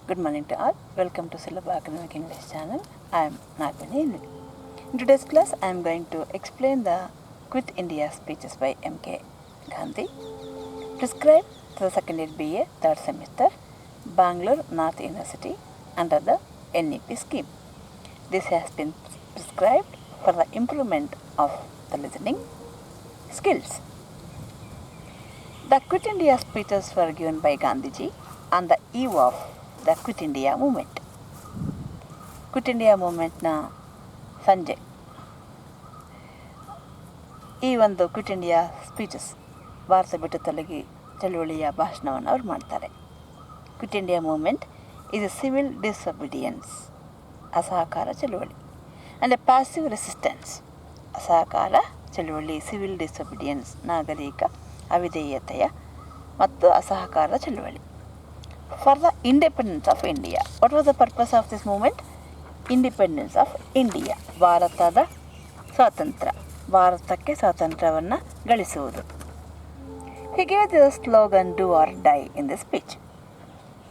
Good morning to all. Welcome to Syllable Academic English channel. I am Nagmani. In today's class, I am going to explain the Quit India speeches by M.K. Gandhi, prescribed to the second year BA, third semester, Bangalore North University under the NEP scheme. This has been prescribed for the improvement of the listening skills. The Quit India speeches were given by Gandhiji on the eve of the Quit India Movement. Quit India ಮೂಮೆಂಟ್ನ ಸಂಜೆ ಈ ಒಂದು quit India speeches, Bharat ಬಿಟ್ಟು ತೊಲಗಿ ಚಳುವಳಿಯ ಭಾಷಣವನ್ನು ಅವ್ರು ಮಾಡ್ತಾರೆ. Quit India movement is a civil disobedience, ಅಸಹಕಾರ ಚಳುವಳಿ, ಆ್ಯಂಡ್ ಎ ಪ್ಯಾಸಿವ್ ರೆಸಿಸ್ಟೆನ್ಸ್, ಅಸಹಕಾರ ಚಳುವಳಿ, ಸಿವಿಲ್ ಡಿಸೊಬಿಡಿಯನ್ಸ್, ನಾಗರಿಕ ಅವಿಧೇಯತೆಯ ಮತ್ತು ಅಸಹಕಾರ ಚಳುವಳಿ. For the independence of India. What was the purpose of this movement? Independence of India. ಭಾರತದ ಸ್ವಾತಂತ್ರ್ಯ, ಭಾರತಕ್ಕೆ ಸ್ವಾತಂತ್ರ್ಯವನ್ನು ಗಳಿಸುವುದು. He gave the slogan "Do or Die" in the speech.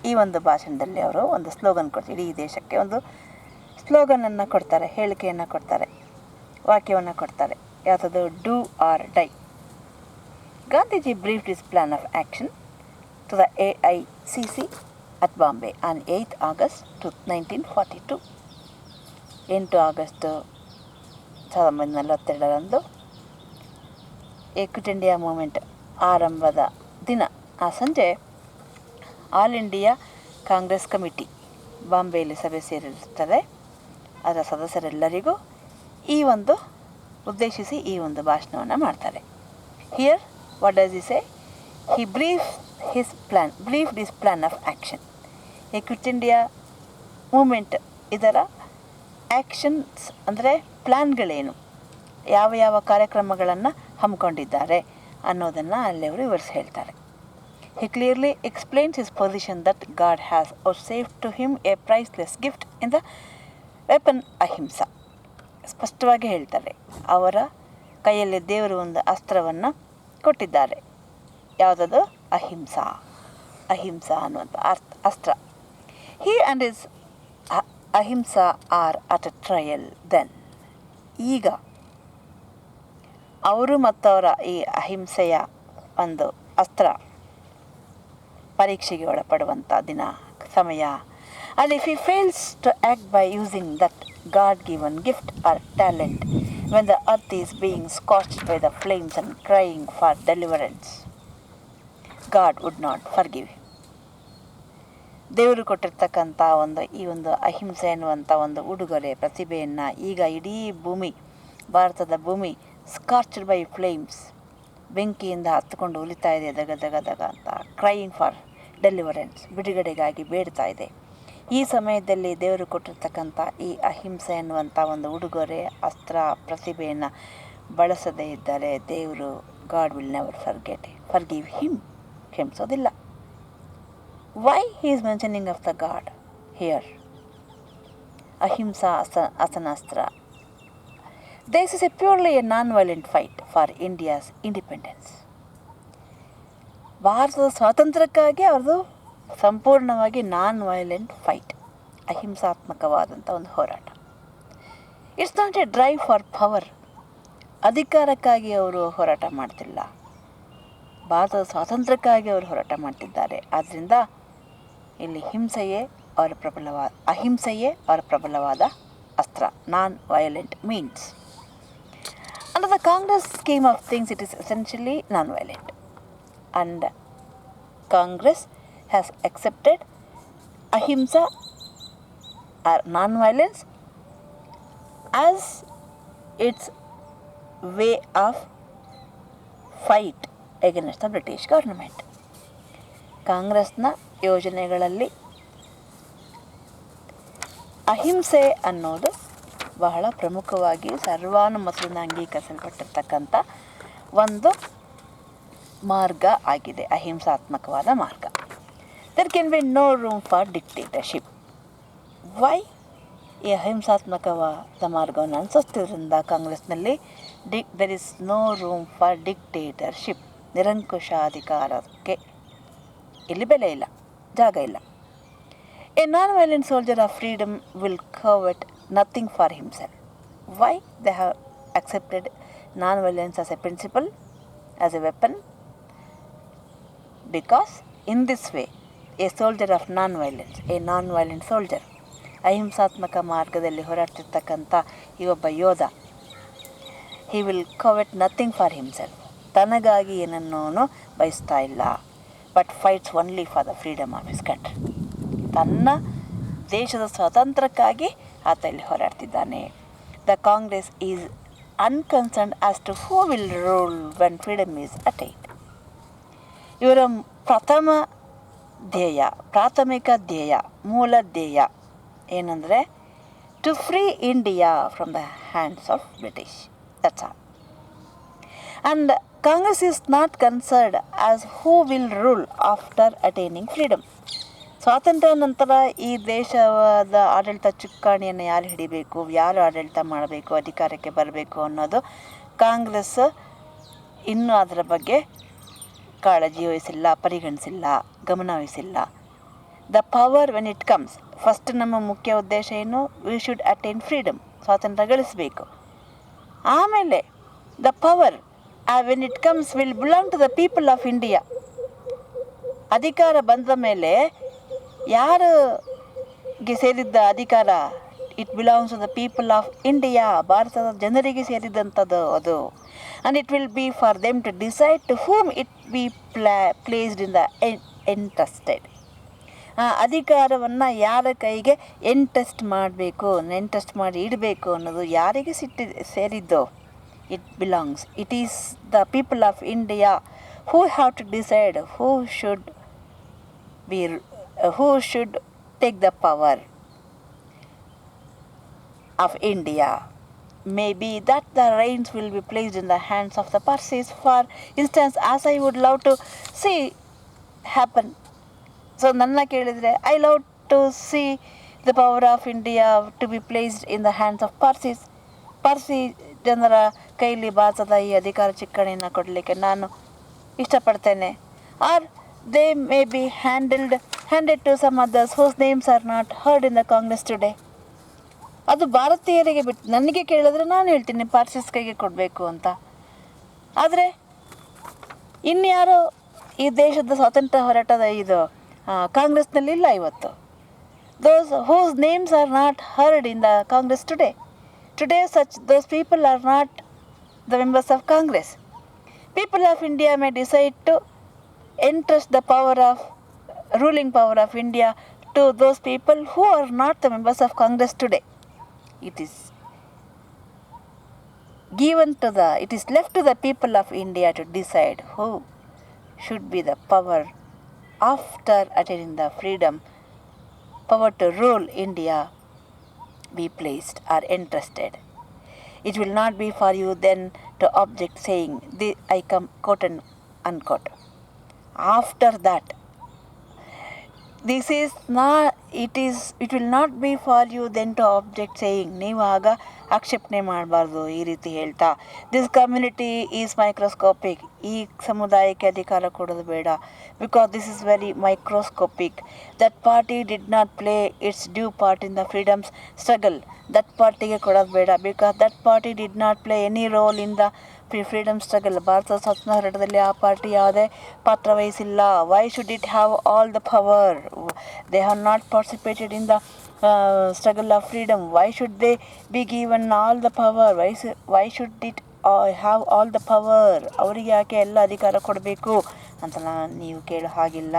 ಈ ಒಂದು ಭಾಷಣದಲ್ಲಿ ಅವರು ಒಂದು ಸ್ಲೋಗನ್ ಕೊಡ್ತಾರೆ. ಇಡೀ ದೇಶಕ್ಕೆ ಒಂದು ಸ್ಲೋಗನನ್ನು ಕೊಡ್ತಾರೆ, ಹೇಳಿಕೆಯನ್ನು ಕೊಡ್ತಾರೆ, ವಾಕ್ಯವನ್ನು ಕೊಡ್ತಾರೆ. ಯಾವುದದು? Do or dye. Gandhiji briefed his plan of action to the AICC at Bombay on 8th August 1942. 8 August 1942ರಂದು ಈ ಕ್ವಿಟ್ ಇಂಡಿಯಾ ಮೂಮೆಂಟ್ ಆರಂಭದ ದಿನ, ಆ ಸಂಜೆ ಆಲ್ ಇಂಡಿಯಾ ಕಾಂಗ್ರೆಸ್ ಕಮಿಟಿ ಬಾಂಬೆಯಲ್ಲಿ ಸಭೆ ಸೇರಿರುತ್ತದೆ. ಅದರ ಸದಸ್ಯರೆಲ್ಲರಿಗೂ ಈ ಒಂದು ಉದ್ದೇಶಿಸಿ ಈ ಒಂದು ಭಾಷಣವನ್ನು ಮಾಡ್ತಾರೆ. Here what does he say? He briefed his plan of action. ಈ ಕ್ವಿಟ್ ಇಂಡಿಯಾ ಮೂಮೆಂಟ್, ಇದರ ಆ್ಯಕ್ಷನ್ಸ್ ಅಂದರೆ ಪ್ಲ್ಯಾನ್ಗಳೇನು, ಯಾವ ಯಾವ ಕಾರ್ಯಕ್ರಮಗಳನ್ನು ಹಮ್ಮಿಕೊಂಡಿದ್ದಾರೆ ಅನ್ನೋದನ್ನು ಅಲ್ಲಿ ಅವರು ವಿವರಿಸಿ ಹೇಳ್ತಾರೆ. He clearly explains his position that God has vouchsafed to him a priceless gift in the weapon ahimsa. ಸ್ಪಷ್ಟವಾಗಿ ಹೇಳ್ತಾರೆ, ಅವರ ಕೈಯಲ್ಲಿ ದೇವರು ಒಂದು ಅಸ್ತ್ರವನ್ನು ಕೊಟ್ಟಿದ್ದಾರೆ. ಯಾವುದದು? ಅಹಿಂಸಾ. ಅಹಿಂಸಾ ಅನ್ನುವಂಥ ಅಸ್ತ್ರ. He and his ahimsa are at a trial then. ಈಗ ಅವರು ಮತ್ತವರ ಈ ಅಹಿಂಸೆಯ ಒಂದು ಅಸ್ತ್ರ ಪರೀಕ್ಷೆಗೆ ಒಳಪಡುವಂಥ ದಿನ, ಸಮಯ. And if he fails to act by using that God given gift or talent when the earth is being scorched by the flames and crying for deliverance, God would not forgive him. ದೇವರು ಕೊಟ್ಟಿರ್ತಕ್ಕಂಥ ಈ ಒಂದು ಅಹಿಂಸೆ ಎನ್ನುವಂಥ ಒಂದು ಉಡುಗೊರೆ, ಪ್ರತಿಭೆಯನ್ನು ಈಗ ಇಡೀ ಭೂಮಿ, ಭಾರತದ ಭೂಮಿ ಸ್ಕಾಚ್ಡ್ ಬೈ ಫ್ಲೇಮ್ಸ್, ಬೆಂಕಿಯಿಂದ ಹತ್ತುಕೊಂಡು ಉರಿತಾ ಇದೆ, ದಗ ದಗ ದಗ ಅಂತ. ಕ್ರೈಯಿಂಗ್ ಫಾರ್ ಡೆಲಿವರೆನ್ಸ್, ಬಿಡುಗಡೆಗಾಗಿ ಬೇಡ್ತಾ ಇದೆ. ಈ ಸಮಯದಲ್ಲಿ ದೇವರು ಕೊಟ್ಟಿರ್ತಕ್ಕಂಥ ಈ ಅಹಿಂಸೆ ಎನ್ನುವಂಥ ಒಂದು ಉಡುಗೊರೆ, ಅಸ್ತ್ರ, ಪ್ರತಿಭೆಯನ್ನು ಬಳಸದೇ ಇದ್ದರೆ ದೇವರು, God will never forgive him, ಕ್ಷಮಿಸೋದಿಲ್ಲ. Why he is mentioning of the God here? Ahimsa ಅಸನಾಸ್ತ್ರ. This is a purely a non violent fight for India's independence. ಭಾರತದ ಸ್ವಾತಂತ್ರ್ಯಕ್ಕಾಗಿ ಅವ್ರದ್ದು ಸಂಪೂರ್ಣವಾಗಿ ನಾನ್ ವೈಲೆಂಟ್ ಫೈಟ್, ಅಹಿಂಸಾತ್ಮಕವಾದಂಥ ಒಂದು ಹೋರಾಟ. It's not A drive for power. ಅಧಿಕಾರಕ್ಕಾಗಿ ಅವರು ಹೋರಾಟ ಮಾಡ್ತಿಲ್ಲ, ಭಾರತದ ಸ್ವಾತಂತ್ರ್ಯಕ್ಕಾಗಿ ಅವರು ಹೋರಾಟ ಮಾಡ್ತಿದ್ದಾರೆ. ಆದ್ದರಿಂದ ಇಲ್ಲಿ ಅಹಿಂಸೆಯೇ ಅವರ ಪ್ರಬಲವಾದ ಅಸ್ತ್ರ. Non violent means. Under the Congress scheme of things it is essentially non violent, and Congress has accepted ahimsa or non-violence as its way of fight against the British government. ಕಾಂಗ್ರೆಸ್ನ ಯೋಜನೆಗಳಲ್ಲಿ ಅಹಿಂಸೆ ಅನ್ನೋದು ಬಹಳ ಪ್ರಮುಖವಾಗಿ ಸರ್ವಾನುಮತದಿಂದ ಅಂಗೀಕರಿಸಲ್ಪಟ್ಟಿರ್ತಕ್ಕಂಥ ಒಂದು ಮಾರ್ಗ ಆಗಿದೆ, ಅಹಿಂಸಾತ್ಮಕವಾದ ಮಾರ್ಗ. There can be no room for dictatorship. Why? ಈ ಅಹಿಂಸಾತ್ಮಕವಾದ ಮಾರ್ಗವನ್ನು ಅನುಸರಿಸ್ತಿದ್ರಿಂದ ಕಾಂಗ್ರೆಸ್ನಲ್ಲಿ there is no room for dictatorship. ನಿರಂಕುಶಾಧಿಕಾರಕ್ಕೆ ಇಲ್ಲಿ ಬೆಲೆ ಇಲ್ಲ, ಜಾಗ ಇಲ್ಲ. A non-violent soldier of freedom will covet nothing for himself. Why they have accepted non-violence as a principle, as a weapon? Because in this way, a soldier of non-violence, a non-violent soldier, ಅಹಿಂಸಾತ್ಮಕ ಮಾರ್ಗದಲ್ಲಿ ಹೋರಾಡ್ತಿರ್ತಕ್ಕಂಥ ಈ ಒಬ್ಬ ಯೋಧ, he will covet nothing for himself. ತನಗಾಗಿ ಏನನ್ನೂ ಬಯಸ್ತಾ ಇಲ್ಲ. But fights only for the freedom of his country. ತನ್ನ ದೇಶದ ಸ್ವಾತಂತ್ರ್ಯಕ್ಕಾಗಿ ಆತ ಇಲ್ಲಿ ಹೋರಾಡ್ತಿದ್ದಾನೆ. The Congress is unconcerned as to who will rule when freedom is attained. ಇವರ ಪ್ರಾಥಮಿಕ ಧ್ಯೇಯ, ಮೂಲ ಧ್ಯೇಯ ಏನಂದರೆ to free India from the hands of British. That's all. And Congress is not concerned as who will rule after attaining freedom. ಸ್ವಾತಂತ್ರ್ಯ ನಂತರ ಈ ದೇಶದ ಆಡಳಿತ ಚುಕ್ಕಾಣಿಯನ್ನು ಯಾರು ಹಿಡಿಬೇಕು, ಯಾರು ಆಡಳಿತ ಮಾಡಬೇಕು, ಅಧಿಕಾರಕ್ಕೆ ಬರಬೇಕು ಅನ್ನೋದು ಕಾಂಗ್ರೆಸ್ ಇನ್ನೂ ಅದರ ಬಗ್ಗೆ ಕಾಳಜಿ ವಹಿಸಿಲ್ಲ, ಪರಿಗಣಿಸಿಲ್ಲ, ಗಮನ ವಹಿಸಿಲ್ಲ. The power when it comes, first ನಮ್ಮ ಮುಖ್ಯ ಉದ್ದೇಶ ಏನು, ವಿ ಶುಡ್ ಅಟೈನ್ ಫ್ರೀಡಮ್, ಸ್ವಾತಂತ್ರ್ಯ ಗಳಿಸಬೇಕು. ಆಮೇಲೆ the power when it comes will belong to the people of India. ಅಧಿಕಾರ ಬಂದ ಮೇಲೆ ಯಾರಿಗೆ ಸೇರಿದ್ದ ಅಧಿಕಾರ, it belongs to the people of India, ಭಾರತದ ಜನರಿಗೆ ಸೇರಿದಂಥದ್ದು ಅದು. And it will be for them to decide to whom it be placed in the entrusted. ಅಧಿಕಾರವನ್ನು ಯಾರ ಕೈಗೆ ಎಂಟ್ರಸ್ಟ್ ಮಾಡಿ ಇಡಬೇಕು ಅನ್ನೋದು ಯಾರಿಗೆ ಸೇರಿದ್ದೋ, it belongs. It is the people of India who have to decide who should take the power of India. Maybe that the reins will be placed in the hands of the Parsis, for instance, as I would love to see happen. So ನನ್ನ ಕೇಳಿದರೆ, I love to see the power of India to be placed in the hands of Parsis. Parsi ಜನರ ಕೈಲಿ ಭಾರತದ ಈ ಅಧಿಕಾರ ಚಿಕ್ಕಣೆಯನ್ನು ಕೊಡಲಿಕ್ಕೆ ನಾನು ಇಷ್ಟಪಡ್ತೇನೆ. Or they may be handed to some others whose names are not heard in the Congress today. ಅದು ಭಾರತೀಯರಿಗೆ ಬಿಟ್ಟು, ನನಗೆ ಕೇಳಿದ್ರೆ ನಾನು ಹೇಳ್ತೀನಿ ಪಾರ್ಸಿಸ್ ಕೈಗೆ ಕೊಡಬೇಕು ಅಂತ. ಆದರೆ ಇನ್ಯಾರೋ ಈ ದೇಶದ ಸ್ವಾತಂತ್ರ್ಯ ಹೋರಾಟದ ಇದು ಕಾಂಗ್ರೆಸ್ನಲ್ಲಿ ಇಲ್ಲ ಇವತ್ತು. whose names are not heard in the Congress today. Today those people are not the members of Congress. People of India may decide to entrust the ruling power of India to those people who are not the members of Congress today. It is left to the people of India to decide who should be the power after attaining the freedom, power to rule India be placed or entrusted. It will not be for you then to object saying, I come quote and unquote. After that, it will not be for you then to object saying, ನೀವು ಆಗ ಆಕ್ಷೇಪಣೆ ಮಾಡಬಾರ್ದು ಈ ರೀತಿ ಹೇಳ್ತಾ, this community is microscopic, ಈ ಸಮುದಾಯಕ್ಕೆ ಅಧಿಕಾರ ಕೊಡೋದು ಬೇಡ, because this is very microscopic. That party did not play its due part in the freedom's struggle. That ಪಾರ್ಟಿಗೆ ಕೊಡೋದು ಬೇಡ, because that party did not play any role in the freedom struggle. ಭಾರತದ ಸ್ವಾತಂತ್ರ್ಯ ಹೋರಾಟದಲ್ಲಿ ಆ ಪಾರ್ಟಿ ಯಾವುದೇ ಪಾತ್ರ ವಹಿಸಿಲ್ಲ. Why should it have all the power? They have not participated in the struggle of freedom. Why should they be given all the power? Why should it have all the power? ಅವರಿಗೆ ಯಾಕೆ ಎಲ್ಲ ಅಧಿಕಾರ ಕೊಡಬೇಕು ಅಂತ ನೀವು ಕೇಳೋ ಹಾಗಿಲ್ಲ.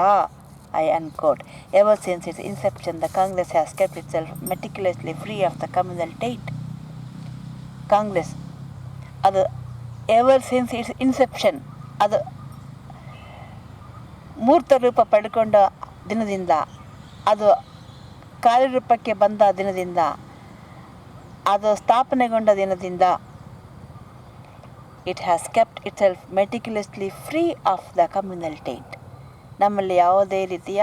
I unquote. Ever since its inception, the Congress has kept itself meticulously free of the communal taint. Congress, ಅದು ever since its inception, ಅದು ಮೂರ್ತ ರೂಪ ಪಡ್ಕೊಂಡ ದಿನದಿಂದ, ಅದು ಕಾರ್ಯರೂಪಕ್ಕೆ ಬಂದ ದಿನದಿಂದ, ಅದು ಸ್ಥಾಪನೆಗೊಂಡ ದಿನದಿಂದ, it has kept itself meticulously free of the communal taint. ನಮ್ಮಲ್ಲಿ ಯಾವುದೇ ರೀತಿಯ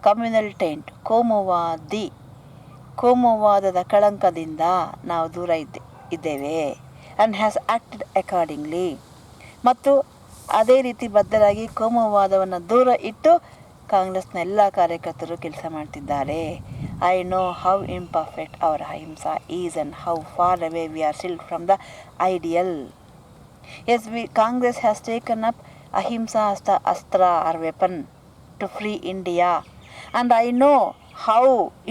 ಕಮ್ಯುನಲ್ ಟೇಂಟ್, ಕೋಮುವಾದದ ಕಳಂಕದಿಂದ ನಾವು ದೂರ ಇದ್ದೇವೆ. And has acted accordingly. ಮತ್ತು ಅದೇ ರೀತಿ ಬದ್ಧರಾಗಿ ಕೋಮುವಾದವನ್ನು ದೂರ ಇಟ್ಟು ಕಾಂಗ್ರೆಸ್ನ ಎಲ್ಲ ಕಾರ್ಯಕರ್ತರು ಕೆಲಸ ಮಾಡ್ತಿದ್ದಾರೆ. I know how imperfect our ahimsa is and how far away we are still from the ideal. Yes, Congress has taken up ahimsa as the astra or weapon to free India. And I know how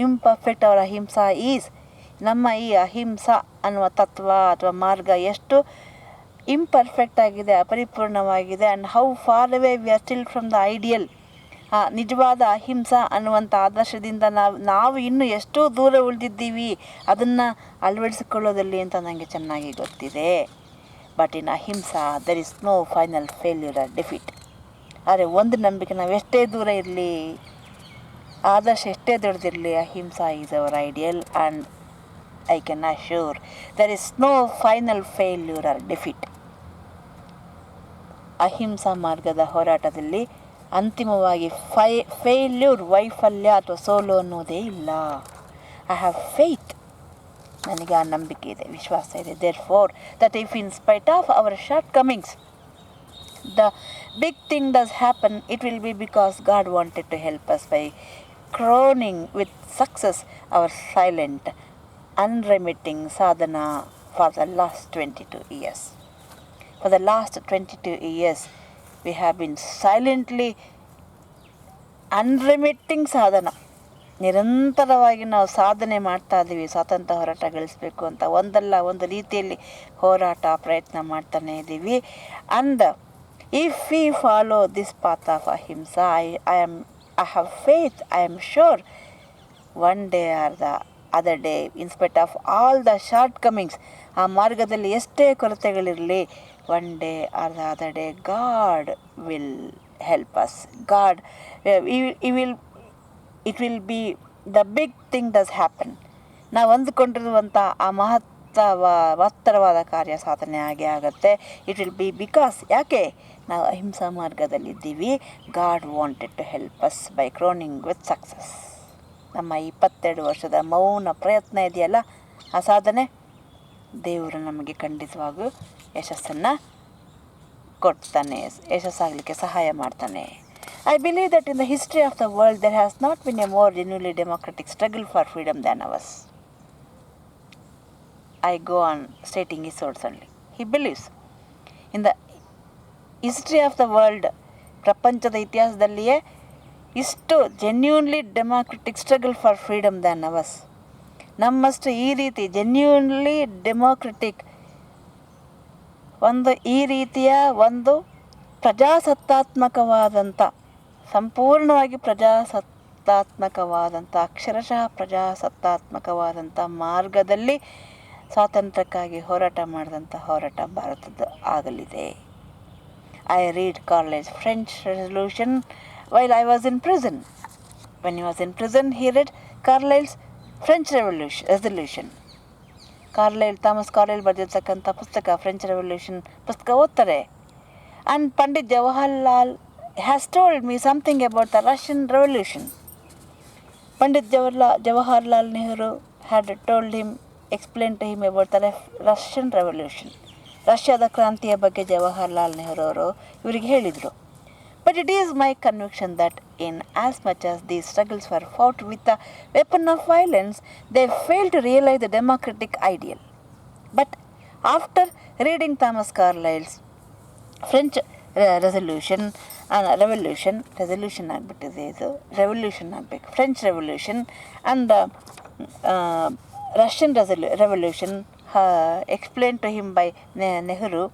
imperfect our ahimsa is. ನಮ್ಮ ಈ ಅಹಿಂಸಾ ಅನ್ನುವ ತತ್ವ ಅಥವಾ ಮಾರ್ಗ ಎಷ್ಟು imperfect ಆಗಿದೆ, ಅಪರಿಪೂರ್ಣವಾಗಿದೆ. And how far away we are still from the ideal. ನಿಜವಾದ ಅಹಿಂಸಾ ಅನ್ನುವಂಥ ಆದರ್ಶದಿಂದ ನಾವು ಇನ್ನೂ ಎಷ್ಟೋ ದೂರ ಉಳಿದಿದ್ದೀವಿ ಅದನ್ನು ಅಳವಡಿಸಿಕೊಳ್ಳೋದಲ್ಲಿ ಅಂತ ನನಗೆ ಚೆನ್ನಾಗಿ ಗೊತ್ತಿದೆ. But in ahimsa there is no final failure or defeat. ಆದರೆ ಒಂದು ನಂಬಿಕೆ, ನಾವು ಎಷ್ಟೇ ದೂರ ಇರಲಿ, ಆದರ್ಶ ಎಷ್ಟೇ ದೊಡ್ಡದಿರಲಿ, ahimsa is our ideal. And I can assure there is no final failure or defeat. Ahimsa ಮಾರ್ಗದ ಹೋರಾಟದಲ್ಲಿ ಅಂತಿಮವಾಗಿ ಫೇಲ್ಯೂರ್, ವೈಫಲ್ಯ ಅಥವಾ ಸೋಲು ಅನ್ನೋದೇ ಇಲ್ಲ. ಐ ಹ್ಯಾವ್ ಫೇತ್, ನನಗೆ ಆ ನಂಬಿಕೆ ಇದೆ, ವಿಶ್ವಾಸ ಇದೆ. Therefore, that if in spite of our shortcomings, the big thing does happen, it will be because God wanted to help us by crowning with success our silent, unremitting sadhana for the last 22 years. For the last 22 years, we have been silently unremitting sadhana. ನಿರಂತರವಾಗಿ ನಾವು ಸಾಧನೆ ಮಾಡ್ತಾ ಇದ್ದೀವಿ, ಸ್ವಾತಂತ್ರ್ಯ ಹೋರಾಟ ಗಳಿಸಬೇಕು ಅಂತ ಒಂದಲ್ಲ ಒಂದು ರೀತಿಯಲ್ಲಿ ಹೋರಾಟ ಪ್ರಯತ್ನ ಮಾಡ್ತಾನೆ ಇದ್ದೀವಿ. And if we follow this path of ahimsa, I have faith, I am sure one day or the other day, in spite of all the shortcomings, ಆ ಮಾರ್ಗದಲ್ಲಿ ಎಷ್ಟೇ ಕೊರತೆಗಳಿರಲಿ, one day or the other day God will help us. God it will be the big thing does happen. ನಾವು ಅಂದುಕೊಂಡಿರುವಂಥ ಆ ಮಹತ್ತರವಾದ ಕಾರ್ಯ ಸಾಧನೆ ಆಗೇ ಆಗುತ್ತೆ. ಇಟ್ ವಿಲ್ ಬಿ ಬಿಕಾಸ್, ಯಾಕೆ ನಾವು ಅಹಿಂಸಾ ಮಾರ್ಗದಲ್ಲಿದ್ದೀವಿ. God wanted to help us by crowning with success. ನಮ್ಮ 22 ವರ್ಷದ ಮೌನ ಪ್ರಯತ್ನ ಇದೆಯಲ್ಲ, ಆ ಸಾಧನೆ ದೇವರು ನಮಗೆ ಖಂಡಿತವಾಗೂ ಯಶಸ್ಸನ್ನು ಕೊಡ್ತಾನೆ, ಯಶಸ್ಸಾಗಲಿಕ್ಕೆ ಸಹಾಯ ಮಾಡ್ತಾನೆ. I believe that in the history of the world there has not been a more genuinely democratic struggle for freedom than ours. I go on stating his words only. He believes in the history of the world, ಪ್ರಪಂಚದ ಇತಿಹಾಸದಲ್ಲಿಯೇ ಇಷ್ಟು genuinely democratic struggle for freedom than ours. ನಮ್ಮಷ್ಟು ಈ ರೀತಿ genuinely democratic ಈ ರೀತಿಯ ಒಂದು ಪ್ರಜಾಸತ್ತಾತ್ಮಕವಾದಂಥ, ಸಂಪೂರ್ಣವಾಗಿ ಪ್ರಜಾಸತ್ತಾತ್ಮಕವಾದಂಥ, ಅಕ್ಷರಶಃ ಪ್ರಜಾಸತ್ತಾತ್ಮಕವಾದಂಥ ಮಾರ್ಗದಲ್ಲಿ ಸ್ವಾತಂತ್ರ್ಯಕ್ಕಾಗಿ ಹೋರಾಟ ಮಾಡಿದಂಥ ಹೋರಾಟ ಭಾರತದ ಆಗಲಿದೆ. I read Carlyle's French Resolution while I was in prison. When he was in prison, he read Carlyle's French Resolution. Thomas Carlyle ಬರೆದಿರ್ತಕ್ಕಂಥ ಪುಸ್ತಕ ಫ್ರೆಂಚ್ ರೆವಲ್ಯೂಷನ್ ಪುಸ್ತಕ ಓದ್ತಾರೆ. And Pandit Jawaharlal has told me something about the Russian Revolution. Pandit Jawaharlal Nehru had told him, explained to him about the Russian Revolution. ರಷ್ಯಾದ ಕ್ರಾಂತಿಯ ಬಗ್ಗೆ ಜವಾಹರ್ಲಾಲ್ ನೆಹರು ಅವರು ಇವರಿಗೆ ಹೇಳಿದರು. But it is my conviction that in as much as these struggles were fought with the weapon of violence, they failed to realize the democratic ideal. But after reading Thomas Carlyle's French Resolution ಆಗಿಬಿಟ್ಟಿದೆ, ಇದು revolution ಆಗಬೇಕು, French revolution and Russian revolution explained to him by Nehru,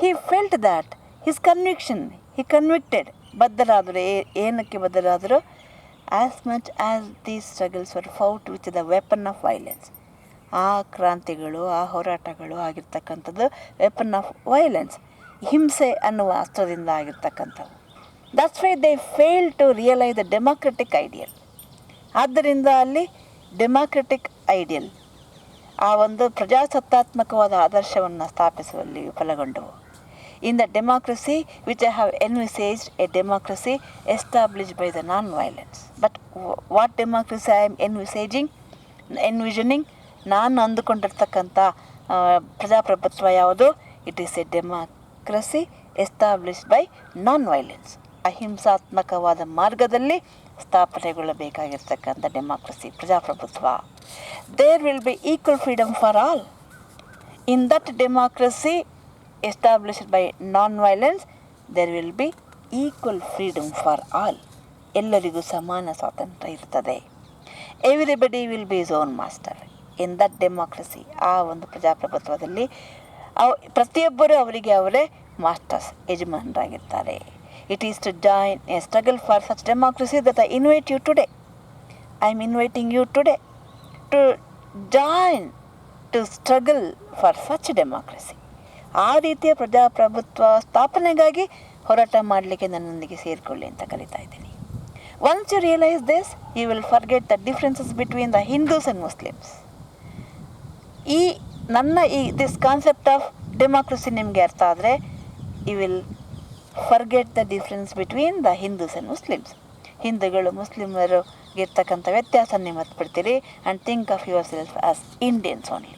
he felt that his conviction, he convicted, ಬದ್ಧರಾದರು. ಏನಕ್ಕೆ ಬದ್ಧರಾದರು? As much as these struggles were fought with the weapon of violence. ಆ ಕ್ರಾಂತಿಗಳು, ಆ ಹೋರಾಟಗಳು ಆಗಿರ್ತಕ್ಕಂಥದ್ದು ವೆಪನ್ ಆಫ್ ವೈಲೆನ್ಸ್, ಹಿಂಸೆ ಅನ್ನುವ ಅಸ್ತ್ರದಿಂದ ಆಗಿರ್ತಕ್ಕಂಥವು. That's why they fail to realise the democratic ideal. ಆದ್ದರಿಂದ ಅಲ್ಲಿ ಡೆಮಾಕ್ರೆಟಿಕ್ ಐಡಿಯಲ್, ಆ ಒಂದು ಪ್ರಜಾಸತ್ತಾತ್ಮಕವಾದ ಆದರ್ಶವನ್ನು ಸ್ಥಾಪಿಸುವಲ್ಲಿ ವಿಫಲಗೊಂಡವು. In the democracy which I have envisaged, a democracy established by the non violence. But what democracy I am envisioning, ನಾನು ಅಂದುಕೊಂಡಿರ್ತಕ್ಕಂಥ ಪ್ರಜಾಪ್ರಭುತ್ವ ಯಾವುದು? It is a democracy established by non violence. ಅಹಿಂಸಾತ್ಮಕವಾದ ಮಾರ್ಗದಲ್ಲಿ ಸ್ಥಾಪನೆಗೊಳ್ಳಬೇಕಾಗಿರ್ತಕ್ಕಂಥ ಡೆಮಾಕ್ರಸಿ, ಪ್ರಜಾಪ್ರಭುತ್ವ. There will be equal freedom for all. In that democracy established by non violence, there will be equal freedom for all. ಎಲ್ಲರಿಗೂ ಸಮಾನ ಸ್ವಾತಂತ್ರ್ಯ ಇರ್ತದೆ. Everybody will be his own master in that democracy. ಆ ಒಂದು ಪ್ರಜಾಪ್ರಭುತ್ವದಲ್ಲಿ ಪ್ರತಿಯೊಬ್ಬರೂ ಅವರಿಗೆ ಅವರೇ ಮಾಸ್ಟರ್ಸ್, ಯಜಮಾನರಾಗಿರ್ತಾರೆ. It is to join a struggle for such democracy that I invite you today. I am inviting you today to join to struggle for such democracy. ಆ ರೀತಿಯ ಪ್ರಜಾಪ್ರಭುತ್ವ ಸ್ಥಾಪನೆಗಾಗಿ ಹೋರಾಟ ಮಾಡಲಿಕ್ಕೆ ನನ್ನೊಂದಿಗೆ ಸೇರಿಕೊಳ್ಳಿ ಅಂತ ಕರಿತಾ ಇದ್ದೀನಿ. Once you realize this, you will forget the differences between the Hindus and Muslims. This concept of democracy ನಿಮಗೆ ಅರ್ಥ ಆದರೆ, you will forget the difference between the Hindus and Muslims. ಹಿಂದೂಗಳು ಮುಸ್ಲಿಮರು ಇರ್ತಕ್ಕಂಥ ವ್ಯತ್ಯಾಸ ನೀವು ಮರ್ತ್ಬಿಡ್ತೀರಿ and think of yourself as Indians only.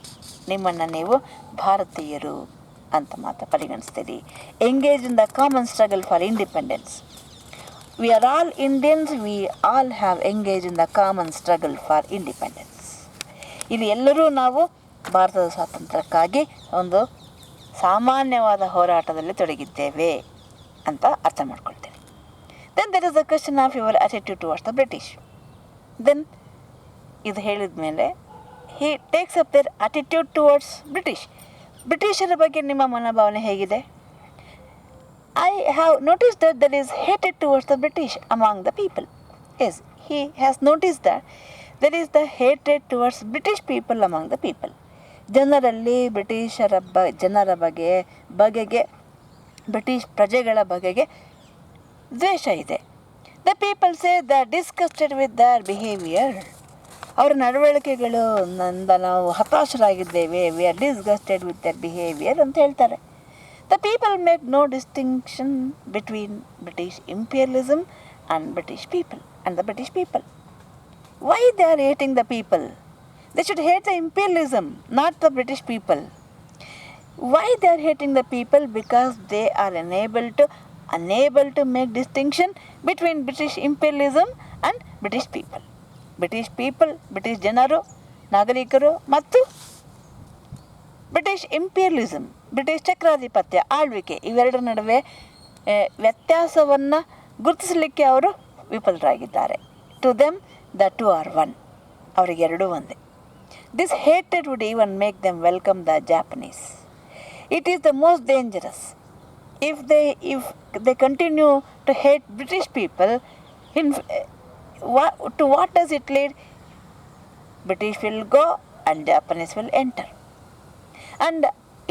ನಿಮ್ಮನ್ನು ನೀವು ಭಾರತೀಯರು ಅಂತ ಮಾತ್ರ ಪರಿಗಣಿಸ್ತೀರಿ. Engage in the common struggle for independence. We are all Indians, we all have engaged in the common struggle for independence. ಇಲ್ಲಿ ಎಲ್ಲರೂ ನಾವು ಭಾರತದ ಸ್ವಾತಂತ್ರ್ಯಕ್ಕಾಗಿ ಒಂದು ಸಾಮಾನ್ಯವಾದ ಹೋರಾಟದಲ್ಲಿ ತೊಡಗಿದ್ದೇವೆ ಅಂತ ಅರ್ಥ ಮಾಡ್ಕೊಳ್ತೇವೆ. Then there is the question of your attitude towards the British. Then ಇದು ಹೇಳಿದ ಮೇಲೆ he takes up their attitude towards British. ಬ್ರಿಟಿಷರ ಬಗ್ಗೆ ನಿಮ್ಮ ಮನೋಭಾವನೆ ಹೇಗಿದೆ? I have noticed that there is hatred towards the British among the people. Yes, he has noticed that there is the hatred towards British people among the people. ಜನರಲ್ಲಿ ಬ್ರಿಟಿಷರ ಜನರ ಬಗೆಗೆ British ಪ್ರಜೆಗಳ ಬಗೆಗೆ ದ್ವೇಷ ಇದೆ. The people say they are disgusted with their behavior. ಅವರ ನಡವಳಿಕೆಗಳು ನಾವು ಹತಾಶರಾಗಿದ್ದೇವೆ. We are disgusted with their behavior ಅಂತ ಹೇಳ್ತಾರೆ. The people make no distinction between British imperialism and British people and the British people. Why they are hating the people? They should hate the imperialism, not the British people. Why they are hating the people? Because they are unable to make distinction between British imperialism and British people. British people, British ಜನರು, ನಾಗರಿಕರು ಮತ್ತು British imperialism, British ಚಕ್ರಾಧಿಪತ್ಯ ಆಳ್ವಿಕೆ, ಇವೆರಡರ ನಡುವೆ ವ್ಯತ್ಯಾಸವನ್ನು ಗುರುತಿಸಲಿಕ್ಕೆ ಅವರು ವಿಫಲರಾಗಿದ್ದಾರೆ. To them the two are one. ಅವರಿಗೆ ಎರಡೂ ಒಂದೇ. ದಿಸ್ ಹೇಟೆಡ್ would even make them welcome the Japanese. It is the most dangerous. If they continue to hate British people, to what does it lead? British will go and Japanese will enter. And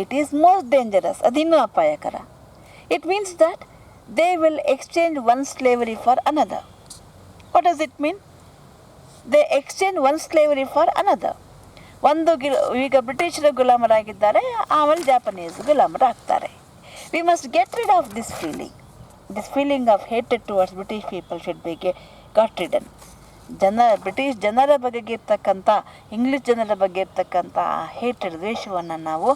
it is most dangerous. Adinu apayakara. It means that they will exchange one slavery for another. What does it mean? They exchange one slavery for another. ಈಗ ಬ್ರಿಟಿಷರು ಗುಲಾಮರಾಗಿದ್ದಾರೆ, ಆಮೇಲೆ Japanese ಗುಲಾಮರಾಗ್ತಾರೆ. We must get rid of this feeling. This feeling of hatred towards British people should be got ridden. British ಜನರ ಬಗೆಗೆ ಇರ್ತಕ್ಕಂಥ, English ಜನರ ಬಗ್ಗೆ ಇರ್ತಕ್ಕಂಥ hated ದ್ವೇಷವನ್ನು ನಾವು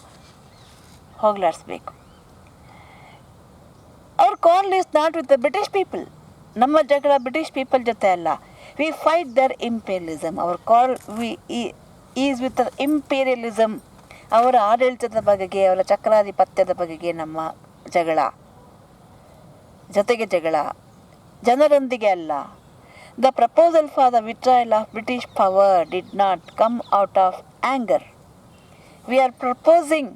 ಹೋಗಲಾಡಿಸ್ಬೇಕು. ಅವ್ರ call is not with the British people. ನಮ್ಮ ಜಗಳ ಬ್ರಿಟಿಷ್ ಪೀಪಲ್ ಜೊತೆ ಅಲ್ಲ. We fight their imperialism. Our call is with imperialism. ಅವರ ಆಡಳಿತದ ಬಗೆಗೆ, ಅವರ ಚಕ್ರಾಧಿಪತ್ಯದ ಬಗೆಗೆ ನಮ್ಮ ಜೊತೆಗೆ ಜಗಳ, ಜನರೊಂದಿಗೆ ಅಲ್ಲ. The proposal for the withdrawal of British power did not come out of anger. We are proposing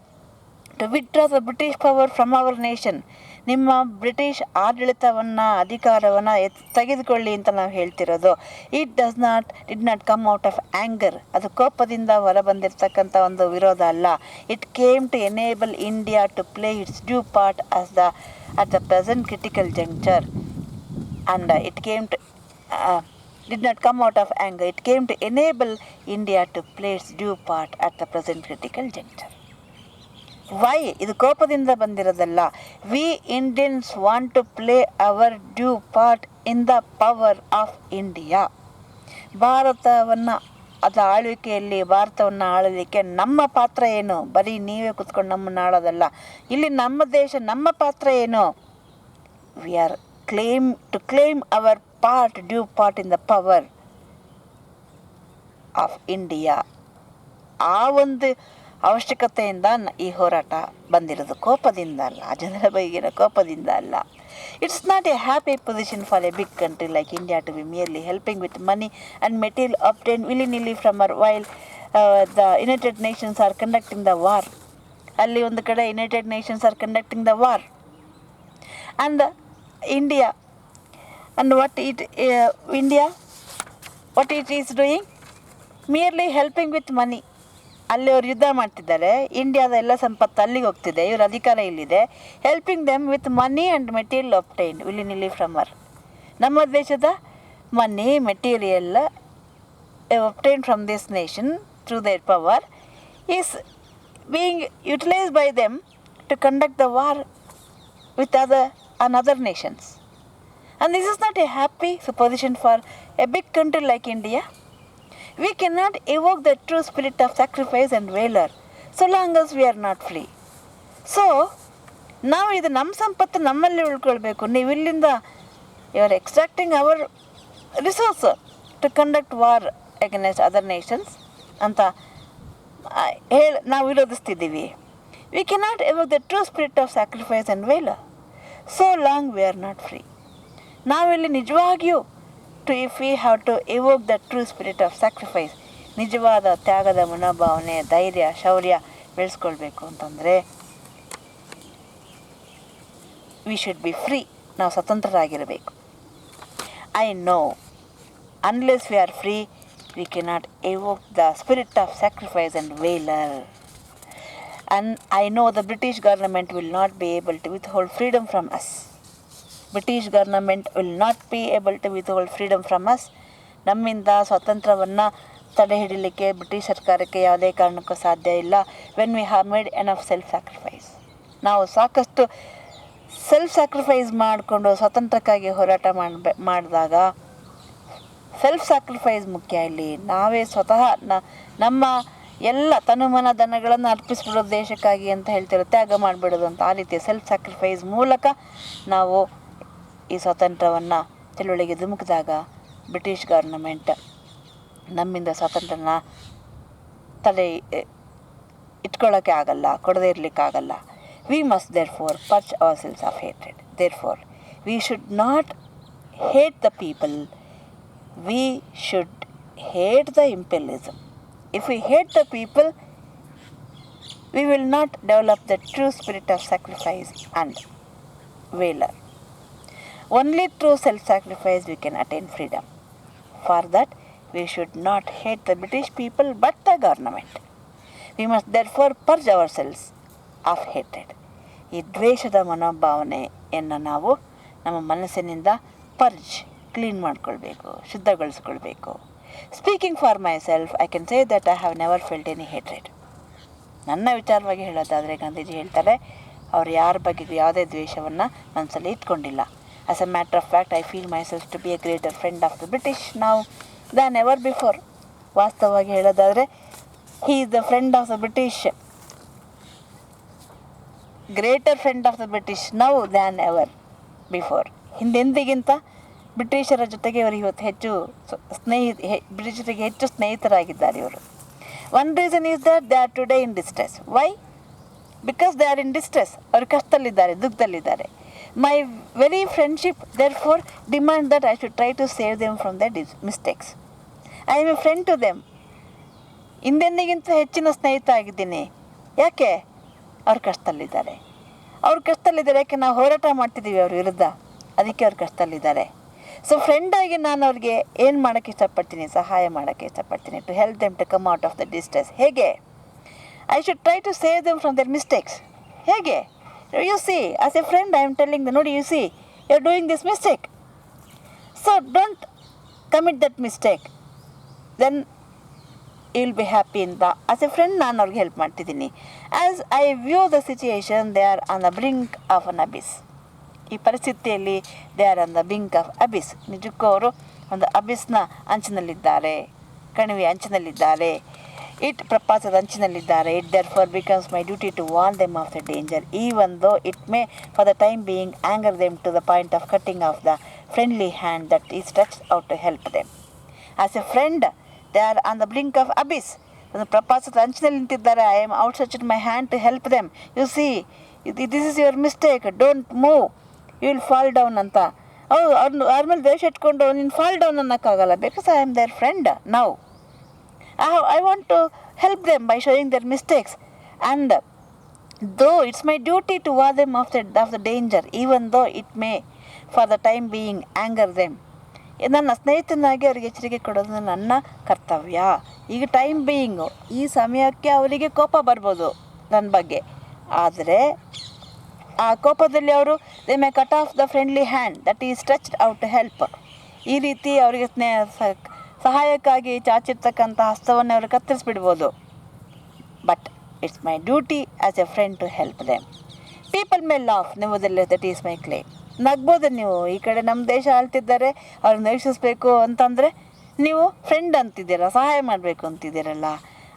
to withdraw the British power from our nation. ನಿಮ್ಮ ಬ್ರಿಟಿಷ್ ಆಡಳಿತವನ್ನು, ಅಧಿಕಾರವನ್ನು ತೆಗೆದುಕೊಳ್ಳಿ ಅಂತ ನಾವು ಹೇಳ್ತಿರೋದು. Did not come out of anger. ಅದು ಕೋಪದಿಂದ ಹೊರಬಂದಿರತಕ್ಕಂಥ ಒಂದು ವಿರೋಧ ಅಲ್ಲ. It came to enable India to play its due part at the present critical juncture. And it came to did not come out of anger. It came to enable India to play its due part at the present critical juncture. Why? ಇದು ಕೋಪದಿಂದ ಬಂದಿರೋದಲ್ಲ. We Indians want to play our due part in the power of India. ಭಾರತವನ್ನು, ಅದರ ಆಳ್ವಿಕೆಯಲ್ಲಿ ಭಾರತವನ್ನು ಆಳಲಿಕ್ಕೆ ನಮ್ಮ ಪಾತ್ರ ಏನು? ಬರೀ ನೀವೇ ಕುತ್ಕೊಂಡು ನಮ್ಮನ್ನು ಆಳೋದಲ್ಲ. ಇಲ್ಲಿ ನಮ್ಮ ದೇಶ, ನಮ್ಮ ಪಾತ್ರ ಏನು? We are claim our due part in the power of India. ಆ ಒಂದು ಅವಶ್ಯಕತೆಯಿಂದ ಈ ಹೋರಾಟ ಬಂದಿರೋದು, ಕೋಪದಿಂದ ಅಲ್ಲ, ಜನರ ಬಗೆಗಿನ ಕೋಪದಿಂದ ಅಲ್ಲ. It's not a happy position for a big country like India to be merely helping with money and material obtain willy from our while the United Nations are conducting the war. ಅಲ್ಲಿ ಒಂದು ಕಡೆ United Nations are conducting the war and India and what it is doing, merely helping with money. ಅಲ್ಲಿ ಅವ್ರು ಯುದ್ಧ ಮಾಡ್ತಿದ್ದಾರೆ, ಇಂಡಿಯಾದ ಎಲ್ಲ ಸಂಪತ್ತು ಅಲ್ಲಿಗೆ ಹೋಗ್ತಿದೆ, ಇವ್ರ ಅಧಿಕಾರ ಇಲ್ಲಿದೆ. Helping them with money and material obtain willy from our. ನಮ್ಮ ದೇಶದ money material obtained from this nation through their power is being utilized by them to conduct the war with other nations. And this is not a happy position for a big country like India. We cannot evoke the true spirit of sacrifice and valor so long as we are not free. So, ನಾವು ಇದು ನಮ್ಮ ಸಂಪತ್ತು ನಮ್ಮಲ್ಲಿ ಉಳ್ಕೊಳ್ಬೇಕು, ನೀವು ಇಲ್ಲಿಂದ you are extracting our resource to conduct war against other nations ಅಂತ ನಾವು ವಿರೋಧಿಸ್ತಿದ್ದೀವಿ. We cannot evoke the true spirit of sacrifice and valour so long we are not free. ನಾವಿಲ್ಲಿ ನಿಜವಾಗಿಯೂ if we have to evoke the true spirit of sacrifice, ನಿಜವಾದ ತ್ಯಾಗದ ಮನೋಭಾವನೆ, ಧೈರ್ಯ, ಶೌರ್ಯ ಬೆಳೆಸ್ಕೊಳ್ಬೇಕು ಅಂತಂದರೆ ವಿ ಶುಡ್ ಬಿ ಫ್ರೀ. ನಾವು ಸ್ವತಂತ್ರರಾಗಿರಬೇಕು. I know unless we are free we cannot evoke the spirit of sacrifice and valour. And I know the British government will not be able to withhold freedom from us. British government will not be able to withhold freedom from us. ನಮ್ಮಿಂದ ಸ್ವಾತಂತ್ರ್ಯವನ್ನು ತಡೆ ಹಿಡಿಲಿಕ್ಕೆ British ಸರ್ಕಾರಕ್ಕೆ ಯಾವುದೇ ಕಾರಣಕ್ಕೂ ಸಾಧ್ಯ ಇಲ್ಲ. When we have made enough self sacrifice, ನಾವು ಸಾಕಷ್ಟು ಸೆಲ್ಫ್ ಸ್ಯಾಕ್ರಿಫೈಸ್ ಮಾಡಿಕೊಂಡು ಸ್ವಾತಂತ್ರ್ಯಕ್ಕಾಗಿ ಹೋರಾಟ ಮಾಡಿದಾಗ, ಸೆಲ್ಫ್ ಸ್ಯಾಕ್ರಿಫೈಸ್ ಮುಖ್ಯ ಇಲ್ಲಿ. ನಾವೇ ಸ್ವತಃ ನಮ್ಮ ಎಲ್ಲ ತನುಮನ ಧನಗಳನ್ನು ಅರ್ಪಿಸ್ಬಿಡೋದು ದೇಶಕ್ಕಾಗಿ ಅಂತ ಹೇಳ್ತಿರೋ, ತ್ಯಾಗ ಮಾಡಿಬಿಡೋದು ಅಂತ. ಆ ರೀತಿ ಸೆಲ್ಫ್ ಸ್ಯಾಕ್ರಿಫೈಸ್ ಮೂಲಕ ನಾವು ಈ ಸ್ವಾತಂತ್ರ್ಯವನ್ನು ಚಳುವಳಿಗೆ ಧುಮುಕಿದಾಗ ಬ್ರಿಟಿಷ್ ಗವರ್ನಮೆಂಟ್ ನಮ್ಮಿಂದ ಸ್ವಾತಂತ್ರ್ಯನ ತಡೆ ಇಟ್ಕೊಳ್ಳೋಕ್ಕೆ ಆಗಲ್ಲ, ಕೊಡದೇ ಇರಲಿಕ್ಕಾಗಲ್ಲ. We must therefore purge ourselves of hatred. Therefore we should not hate the people, we should hate the imperialism. If we hate the people, we will not develop the true spirit of sacrifice and valor. Only through self-sacrifice we can attain freedom. For that, we should not hate the British people but the government. We must therefore purge ourselves of hatred. ಈ ದ್ವೇಷದ ಮನೋಭಾವನೆಯನ್ನು ನಾವು ನಮ್ಮ ಮನಸ್ಸಿನಿಂದ clean ಮಾಡ್ಕೊಳ್ಬೇಕು, ಶುದ್ಧಗೊಳಿಸ್ಕೊಳ್ಬೇಕು. Speaking for myself, I can say that I have never felt any hatred. ನನ್ನ ವಿಚಾರವಾಗಿ ಹೇಳೋದಾದರೆ ಗಾಂಧೀಜಿ ಹೇಳ್ತಾರೆ, ಅವರು ಯಾರ ಬಗೆಗೂ ಯಾವುದೇ ದ್ವೇಷವನ್ನು ಮನಸ್ಸಲ್ಲಿ ಇಟ್ಕೊಂಡಿಲ್ಲ. As a matter of fact, I feel myself to be a greater friend of the British now than ever before. ವಾಸ್ತವವಾಗಿ ಹೇಳೋದಾದರೆ he is the friend of the British, greater friend of the British now than ever before. ಹಿಂದೆಂದಿಗಿಂತ ಬ್ರಿಟಿಷರ ಜೊತೆಗೆ ಇವರು ಇವತ್ತು ಹೆಚ್ಚು ಬ್ರಿಟಿಷರಿಗೆ ಹೆಚ್ಚು ಸ್ನೇಹಿತರಾಗಿದ್ದಾರೆ ಇವರು. One reason is that they are today in distress. Why? Because they are in distress. ಅವರು ಕಷ್ಟದಲ್ಲಿದ್ದಾರೆ, ದುಃಖದಲ್ಲಿದ್ದಾರೆ. My very friendship therefore demand that I should try to save them from the mistakes. I am a friend to them. ಹಿಂದೆಂದಿಗಿಂತ ಹೆಚ್ಚಿನ ಸ್ನೇಹಿತ ಆಗಿದ್ದೀನಿ. ಯಾಕೆ? ಅವ್ರು ಕಷ್ಟದಲ್ಲಿದ್ದಾರೆ. ಯಾಕೆ? ನಾವು ಹೋರಾಟ ಮಾಡ್ತಿದ್ದೀವಿ ಅವ್ರ ವಿರುದ್ಧ, ಅದಕ್ಕೆ ಅವ್ರು ಕಷ್ಟದಲ್ಲಿದ್ದಾರೆ. ಸೊ ಫ್ರೆಂಡಾಗಿ ನಾನು ಅವ್ರಿಗೆ ಏನು ಮಾಡೋಕ್ಕೆ ಇಷ್ಟಪಡ್ತೀನಿ? ಸಹಾಯ ಮಾಡೋಕ್ಕೆ ಇಷ್ಟಪಡ್ತೀನಿ. To help them to come out of the distress. ಹೇಗೆ? I should try to save them from their mistakes. ಹೇಗೆ? You see, as a friend I am telling the, ನೋಡಿ, you see, you are doing this mistake, so don't commit that mistake, then you will be happy ಅಂತ. As a friend ನಾನು ಅವ್ರಿಗೆ help ಮಾಡ್ತಿದ್ದೀನಿ. As I view the situation, they are on the brink of an abyss. ಈ ಪರಿಸ್ಥಿತಿಯಲ್ಲಿ they are on the brink of abyss. ನಿಜಕ್ಕೂ ಅವರು ಒಂದು ಅಬಿಸ್ನ ಅಂಚಿನಲ್ಲಿದ್ದಾರೆ, ಕಣಿವೆ ಅಂಚಿನಲ್ಲಿದ್ದಾರೆ. ಇಟ್ ಪ್ರಪಾತದ ಅಂಚಿನಲ್ಲಿದ್ದಾರೆ. It therefore becomes my duty to warn them of the danger, even though it may for the time being anger them to the point of cutting off the friendly hand that is stretched out to help them. As a friend, they are on the brink of abyss. ಒಂದು ಪ್ರಪಾತದ ಅಂಚಿನಲ್ಲಿ ನಿಂತಿದ್ದಾರೆ. I am outstretched my hand to help them. You see, this is your mistake. Don't move. You will fall down ಅಂತ. ಅವ್ರ ಮೇಲೆ ದ್ವೇಷ ಇಟ್ಕೊಂಡು ನೀನು fall down ಅನ್ನೋಕ್ಕಾಗಲ್ಲ. Because I am their friend now. I want to help them by showing their mistakes, and though it's my duty to warn them of the danger, even though it may for the time being anger them. ನನ್ನ ಸ್ನೇಹಿತನಾಗಿ ಅವರಿಗೆ ಎಚ್ಚರಿಕೆ ಕೊಡೋದು ನನ್ನ ಕರ್ತವ್ಯ. ಈಗ time being, ಈ ಸಮಯಕ್ಕೆ ಅವರಿಗೆ ಕೋಪ ಬರ್ಬೋದು ನನ್ನ ಬಗ್ಗೆ, ಆದರೆ ಆ ಕೋಪದಲ್ಲಿ ಅವರು they may cut off the friendly hand that is stretched out to help. ಈ ರೀತಿ ಅವರಿಗೆ ಸಹಾಯಕ್ಕಾಗಿ ಚಾಚಿರ್ತಕ್ಕಂಥ ಹಸ್ತವನ್ನೇ ಅವರು ಕತ್ತರಿಸ್ಬಿಡ್ಬೋದು. But it's my duty as a friend to help them. People may laugh nevertheless that is my claim. ನಗ್ಬೋದು ನೀವು. ಈ ಕಡೆ ನಮ್ಮ ದೇಶ ಆಳ್ತಿದ್ದಾರೆ, ಅವ್ರನ್ನ ನೈಷಿಸ್ಬೇಕು ಅಂತಂದರೆ ನೀವು ಫ್ರೆಂಡ್ ಅಂತಿದ್ದೀರ, ಸಹಾಯ ಮಾಡಬೇಕು ಅಂತಿದ್ದೀರಲ್ಲ.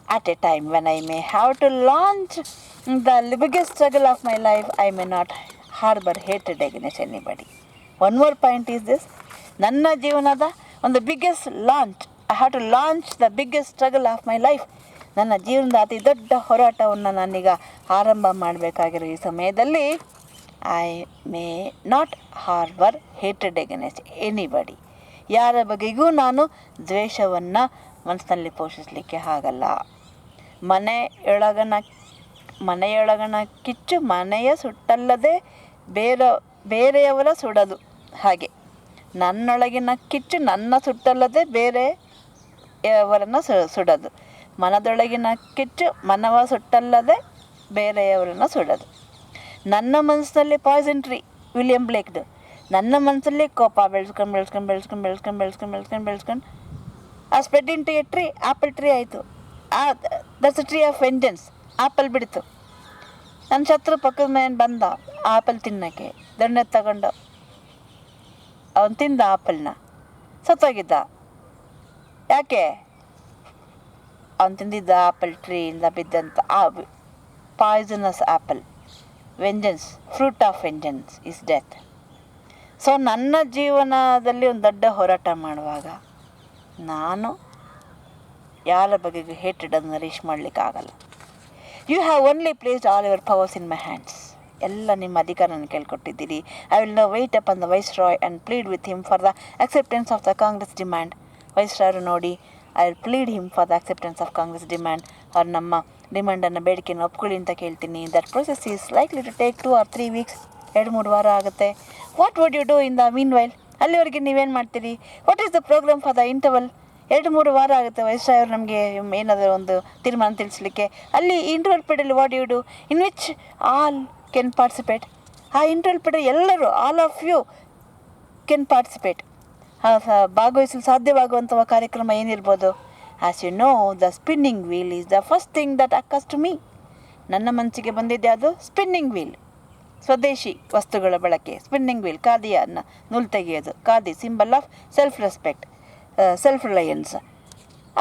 at a time when I may have to launch the biggest struggle of my life, I may not harbor hatred against anybody. One more point is this: ನನ್ನ ಜೀವನದ ಒಂದು biggest launch, I have to launch the biggest struggle of my life. ನನ್ನ ಜೀವನದ ಅತಿ ದೊಡ್ಡ ಹೋರಾಟವನ್ನು ನಾನೀಗ ಆರಂಭ ಮಾಡಬೇಕಾಗಿರೋ ಈ ಸಮಯದಲ್ಲಿ I may not harbour hatred against anybody. ಯಾರ ಬಗೆಗೂ ನಾನು ದ್ವೇಷವನ್ನು ಮನಸ್ಸಿನಲ್ಲಿ ಪೋಷಿಸಲಿಕ್ಕೆ ಆಗಲ್ಲ. ಮನೆಯೊಳಗನ ಕಿಚ್ಚು ಮನೆಯ ಸುಟ್ಟಲ್ಲದೆ ಬೇರೆಯವರ ಸುಡದು. ಹಾಗೆ ನನ್ನೊಳಗಿನ ಕಿಚ್ಚು ನನ್ನ ಸುಟ್ಟಲ್ಲದೆ ಬೇರೆಯವರನ್ನು ಸುಡದು. ಮನದೊಳಗಿನ ಕಿಚ್ಚು ಮನವ ಸುಟ್ಟಲ್ಲದೆ ಬೇರೆಯವರನ್ನು ಸುಡದು. ನನ್ನ ಮನಸ್ಸಿನಲ್ಲಿ ಪಾಯ್ಸನ್ ಟ್ರೀ, ವಿಲಿಯಂ ಬ್ಲೇಕ್ದು. ನನ್ನ ಮನಸ್ಸಲ್ಲಿ ಕೋಪ ಬೆಳೆಸ್ಕೊಂಡು ಆ spread into a tree, apple tree ಆಯಿತು. That's a tree of vengeance. Apple ಬಿಡ್ತು. ನನ್ನ ಶತ್ರು ಪಕ್ಕದ ಮೇಲೆ ಬಂದ ಆ್ಯಪಲ್ ತಿನ್ನೋಕ್ಕೆ, ದಣ್ಣೆ ತಗೊಂಡು ಅವನು ತಿಂದ ಆ್ಯಪಲ್ನ, ಸತ್ತೋಗಿದ್ದ. ಯಾಕೆ? ಅವನು ತಿಂದಿದ್ದ ಆ್ಯಪಲ್ ಟ್ರೀಯಿಂದ ಬಿದ್ದಂಥ poisonous apple. Vengeance, fruit of vengeance is death. So ನನ್ನ ಜೀವನದಲ್ಲಿ ಒಂದು ದೊಡ್ಡ ಹೋರಾಟ ಮಾಡುವಾಗ ನಾನು ಯಾರ ಬಗೆಗೂ ಹೇಟ್ರೆಡ್ ಅದನ್ನು ರೀಚ್ ಮಾಡಲಿಕ್ಕಾಗಲ್ಲ. You have only placed all your powers in my hands. ಎಲ್ಲ ನಿಮ್ಮ ಅಧಿಕಾರನ ಕೇಳ್ಕೊಟ್ಟಿದ್ದೀರಿ. I will now wait up on the viceroy and plead with him for the acceptance of the Congress demand. ವೈಸ್ರಾಯರು ನೋಡಿ, I will plead him for the acceptance of Congress demand. ಅವ್ರು ನಮ್ಮ ಡಿಮ್ಯಾಂಡನ್ನು, ಬೇಡಿಕೆಯನ್ನು ಒಪ್ಕೊಳ್ಳಿ ಅಂತ ಕೇಳ್ತೀನಿ. That process is likely to take 2 or 3 weeks. 2-3 ವಾರ ಆಗುತ್ತೆ. What would you do in the meanwhile? ಅಲ್ಲಿವರೆಗೆ ನೀವೇನು ಮಾಡ್ತೀರಿ? What is the programme for the interval? 2-3 ವಾರ ಆಗುತ್ತೆ ವಯಸ್ಸಾಯವರು ನಮಗೆ ಏನಾದರೂ ಒಂದು ತೀರ್ಮಾನ ತಿಳಿಸ್ಲಿಕ್ಕೆ. ಅಲ್ಲಿ ಇಂಟರ್ವಲ್ ಪೀರಿಯಡಲ್ಲಿ what you do in which all can participate. ಆ ಇಂಟರ್ವಲ್ ಪೀರಿಯಡ್ ಎಲ್ಲರೂ, all of you can participate. ಭಾಗವಹಿಸಲು ಸಾಧ್ಯವಾಗುವಂಥ ಕಾರ್ಯಕ್ರಮ ಏನಿರ್ಬೋದು? As you know, the spinning wheel is the first thing that occurs to me. ನನ್ನ ಮನಸ್ಸಿಗೆ ಬಂದಿದ್ದೆ ಅದು ಸ್ಪಿನ್ನಿಂಗ್ ವೀಲ್. ಸ್ವದೇಶಿ ವಸ್ತುಗಳ ಬಳಕೆ. ಸ್ಪಿನ್ನಿಂಗ್ ವೀಲ್, ಖಾದಿಯನ್ನು ನೂಲು ತೆಗೆಯೋದು. Khadi symbol of self respect, self reliance.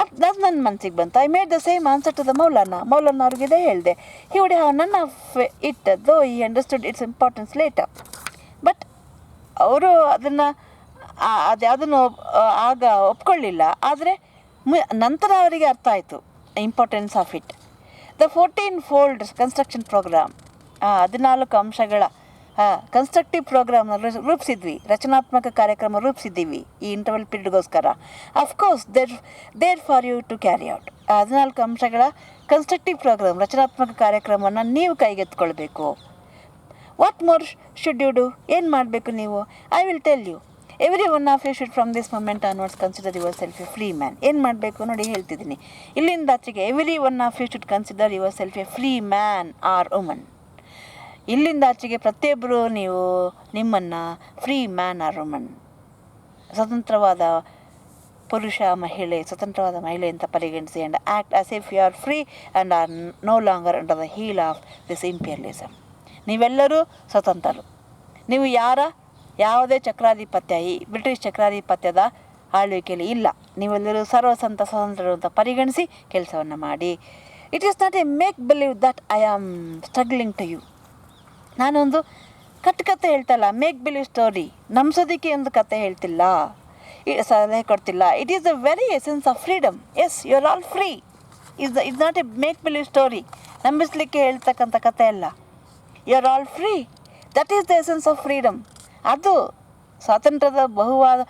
ಅದು ನನ್ನ ಮನಸ್ಸಿಗೆ ಬಂತು. I made the same answer to the Maulana ಅವ್ರಿಗೆ ಇದೇ ಹೇಳಿದೆ. He would have none of it though he understood its importance later. But ಅವರು ಅದನ್ನು ಅದ್ಯಾವುದನ್ನು ಆಗ ಒಪ್ಕೊಳ್ಳಿಲ್ಲ. ಆದರೆ ನಂತರ ಅವರಿಗೆ ಅರ್ಥ ಆಯಿತು importance of it. The 14-fold construction programme, 14 ಅಂಶಗಳ ಕನ್ಸ್ಟ್ರಕ್ಟಿವ್ ಪ್ರೋಗ್ರಾಮ್ನ ರೂಪಿಸಿದ್ವಿ. ರಚನಾತ್ಮಕ ಕಾರ್ಯಕ್ರಮ ರೂಪಿಸಿದ್ದೀವಿ ಈ ಇಂಟರ್ವಲ್ ಪೀರಿಯಡ್ಗೋಸ್ಕರ. Of course there for you to carry out. 14 ಅಂಶಗಳ ಕನ್ಸ್ಟ್ರಕ್ಟಿವ್ ಪ್ರೋಗ್ರಾಮ್, ರಚನಾತ್ಮಕ ಕಾರ್ಯಕ್ರಮವನ್ನು ನೀವು ಕೈಗೆತ್ಕೊಳ್ಬೇಕು. What more should you do? ಏನು ಮಾಡಬೇಕು ನೀವು? I will tell you. Every one of you should from this moment onwards consider yourself a free man. ಏನು ಮಾಡಬೇಕು ನೋಡಿ ಹೇಳ್ತಿದ್ದೀನಿ. ಇಲ್ಲಿಂದ ಆಚೆಗೆ every one of you should consider yourself a free man or woman. ಇಲ್ಲಿಂದ ಆಚೆಗೆ ಪ್ರತಿಯೊಬ್ಬರು ನೀವು ನಿಮ್ಮನ್ನು ಫ್ರೀ ಮ್ಯಾನ್ ಆರ್ ವುಮನ್, ಸ್ವತಂತ್ರವಾದ ಪುರುಷ, ಸ್ವತಂತ್ರವಾದ ಮಹಿಳೆ ಅಂತ ಪರಿಗಣಿಸಿ. And act as if you are free and are no longer under the heel of this imperialism. ನೀವೆಲ್ಲರೂ ಸ್ವತಂತ್ರರು. ನೀವು ಯಾವುದೇ ಚಕ್ರಾಧಿಪತ್ಯ, ಈ ಬ್ರಿಟಿಷ್ ಚಕ್ರಾಧಿಪತ್ಯದ ಆಳ್ವಿಕೆಯಲ್ಲಿ ಇಲ್ಲ. ನೀವೆಲ್ಲರೂ ಸರ್ವಸಂತ ಸ್ವತಂತ್ರರು ಅಂತ ಪರಿಗಣಿಸಿ ಕೆಲಸವನ್ನು ಮಾಡಿ. It is not a make believe that I am struggling to you. ನಾನೊಂದು ಕತೆ ಹೇಳ್ತಲ್ಲ, ಮೇಕ್ ಬಿಲೀವ್ ಸ್ಟೋರಿ, ನಂಬಿಸೋದಕ್ಕೆ ಒಂದು ಕತೆ ಹೇಳ್ತಿಲ್ಲ, ಸಲಹೆ ಕೊಡ್ತಿಲ್ಲ. It is the very essence of freedom. Yes, you are all free. Is not a make believe story, ನಂಬಿಸ್ಲಿಕ್ಕೆ ಹೇಳ್ತಕ್ಕಂಥ ಕತೆ ಅಲ್ಲ. You are all free. That is the essence of freedom. ಅದು ಸ್ವಾತಂತ್ರ್ಯದ ಬಹುವಾದ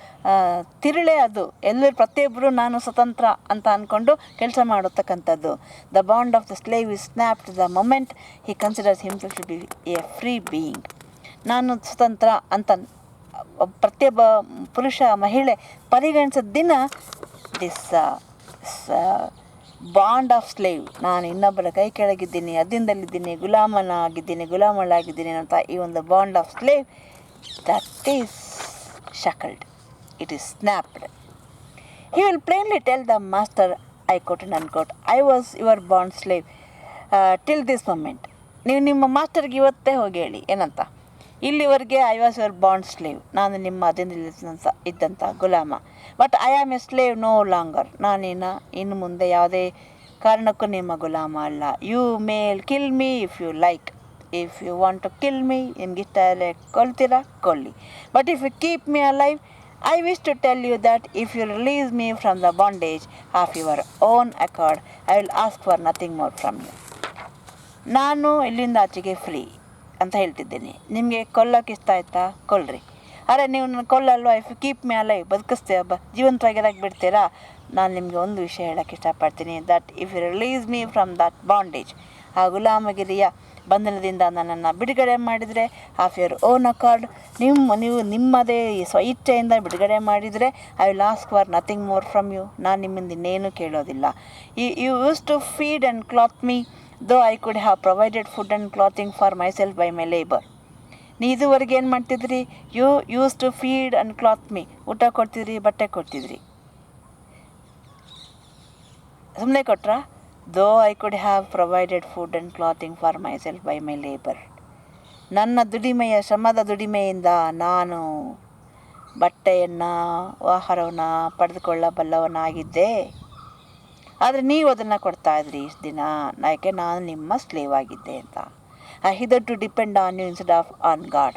ತಿರುಳೇ ಅದು. ಎಲ್ಲರೂ ಪ್ರತಿಯೊಬ್ಬರು ನಾನು ಸ್ವತಂತ್ರ ಅಂತ ಅಂದ್ಕೊಂಡು ಕೆಲಸ ಮಾಡತಕ್ಕಂಥದ್ದು. The bond of the slave is snapped the moment he considers himself to be a free being. ನಾನು ಸ್ವತಂತ್ರ ಅಂತ ಪ್ರತಿಯೊಬ್ಬ ಪುರುಷ ಮಹಿಳೆ ಪರಿಗಣಿಸಿದ ದಿನ ದಿಸ್ ಬಾಂಡ್ ಆಫ್ ಸ್ಲೇವ್, ನಾನು ಇನ್ನೊಬ್ಬರ ಕೈ ಕೆಳಗಿದ್ದೀನಿ, ಅಧೀನದಲ್ಲಿದ್ದೀನಿ, ಗುಲಾಮಳಾಗಿದ್ದೀನಿ ಅಂತ ಈ ಒಂದು bond of slave, that is shackled, it is snapped. He will plainly tell the master, I quote and unquote, I was your bond slave till this moment. ನೀವು ನಿಮ್ಮ ಮಾಸ್ಟರ್ಗೆ ಇವತ್ತೇ ಹೋಗಿ ಹೇಳಿ ಏನಂತ, ಇಲ್ಲಿವರೆಗೆ I was your bond slave, ನಾನು ನಿಮ್ಮ ಅಧೀನದಲ್ಲಿ ಇದ್ದಂಥ ಗುಲಾಮ. But I am a slave no longer, ನಾನೇನು ಇನ್ನು ಮುಂದೆ ಯಾವುದೇ ಕಾರಣಕ್ಕೂ ನಿಮ್ಮ ಗುಲಾಮ ಅಲ್ಲ. You may kill me if you like. If you want to kill me, ನಿಮ್ಗೆ ಇಷ್ಟ ಇಲ್ಲ ಕೊಲ್ತೀರಾ ಕೊಲ್ಲಿ. But if you keep me alive, I wish to tell you that if you release me from the bondage of your own Accord, I will ask for nothing more from you. ನಾನು ಇಲ್ಲಿಂದ ಆಚೆಗೆ free ಅಂತ ಹೇಳ್ತಿದ್ದೀನಿ. ನಿಮಗೆ ಕೊಲ್ಲೋಕೆ ಇಷ್ಟ ಆಯ್ತಾ ಕೊಲ್ರಿ. ಅರೆ ನೀವು ನನ್ನ ಕೊಲ್ಲಲ್ವ, if you keep me alive, ಬದುಕಿಸ್ತೀರ, ಜೀವಂತವಾಗಿರೋಕೆ ಬಿಡ್ತೀರಾ. ನಾನು ನಿಮಗೆ ಒಂದು ವಿಷಯ ಹೇಳೋಕ್ಕೆ ಇಷ್ಟಪಡ್ತೀನಿ, that if you release me from that bondage, ಆ ಗುಲಾಮಗಿರಿಯ ಬಂಧನದಿಂದ ನನ್ನನ್ನು ಬಿಡುಗಡೆ ಮಾಡಿದರೆ, ಆಫ್ ಯುವರ್ ಓನ್ ಅಕಾರ್ಡ್, ನೀವು ನಿಮ್ಮದೇ ಸ್ವಇಚ್ಛೆಯಿಂದ ಬಿಡುಗಡೆ ಮಾಡಿದರೆ, I will ask for nothing more from you, ನಾನು ನಿಮ್ಮಿಂದ ಇನ್ನೇನು ಕೇಳೋದಿಲ್ಲ. You used to feed and clothe me, though I could have provided food and clothing for myself by my labour. ನೀ ಇದುವರೆಗೆ ಏನು ಮಾಡ್ತಿದ್ರಿ? You used to feed and clothe me, ಊಟ ಕೊಡ್ತಿದ್ರಿ, ಬಟ್ಟೆ ಕೊಡ್ತಿದ್ರಿ. ಸುಮ್ಮನೆ ಕೊಟ್ರಾ? Though I could have provided food and clothing for myself by my labour. ನನ್ನ ದುಡಿಮೆಯ ಶ್ರಮದ ದುಡಿಮೆಯಿಂದ ನಾನು ಬಟ್ಟೆಯನ್ನು, ಆಹಾರವನ್ನು ಪಡೆದುಕೊಳ್ಳಬಲ್ಲವನಾಗಿದ್ದೆ. ಆದರೆ ನೀವು ಅದನ್ನು ಕೊಡ್ತಾಯಿದ್ರಿ ಇಷ್ಟು ದಿನ, ಯಾಕೆ ನಾನು ನಿಮ್ಮ ಸ್ಲೇವ್ ಆಗಿದ್ದೆ ಅಂತ. I hitherto depend on you instead of on God.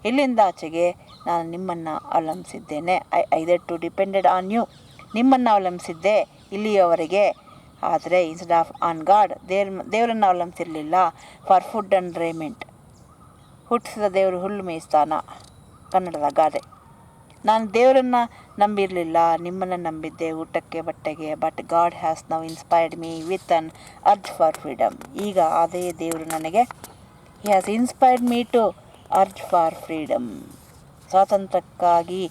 ಇಲ್ಲಿಂದ ಆಚೆಗೆ ನಾನು ನಿಮ್ಮನ್ನು ಅವಲಂಬಿಸಿದ್ದೇನೆ. I hitherto depended on you, ನಿಮ್ಮನ್ನು ಅವಲಂಬಿಸಿದ್ದೆ ಇಲ್ಲಿಯವರೆಗೆ. ಆದರೆ ಇನ್ಸ್ಟೆಡ್ ಆಫ್ ಆನ್ ಗಾಡ್, ದೇವರನ್ನು ಅವಲಂಬಿಸಿರಲಿಲ್ಲ. ಫಾರ್ ಫುಡ್ ಆ್ಯಂಡ್ ರೇಮೆಂಟ್, ಹುಟ್ಟಿಸಿದ ದೇವರು ಹುಲ್ಲು ಮೇಯಿಸ್ತಾನ, ಕನ್ನಡದ ಗಾದೆ. ನಾನು ದೇವರನ್ನು ನಂಬಿರಲಿಲ್ಲ, ನಿಮ್ಮನ್ನು ನಂಬಿದ್ದೆ ಊಟಕ್ಕೆ ಬಟ್ಟೆಗೆ. But God has now inspired me with an urge for freedom. ಈಗ ಅದೇ ದೇವರು ನನಗೆ, he has inspired me to urge for freedom, ಸ್ವಾತಂತ್ರ್ಯಕ್ಕಾಗಿ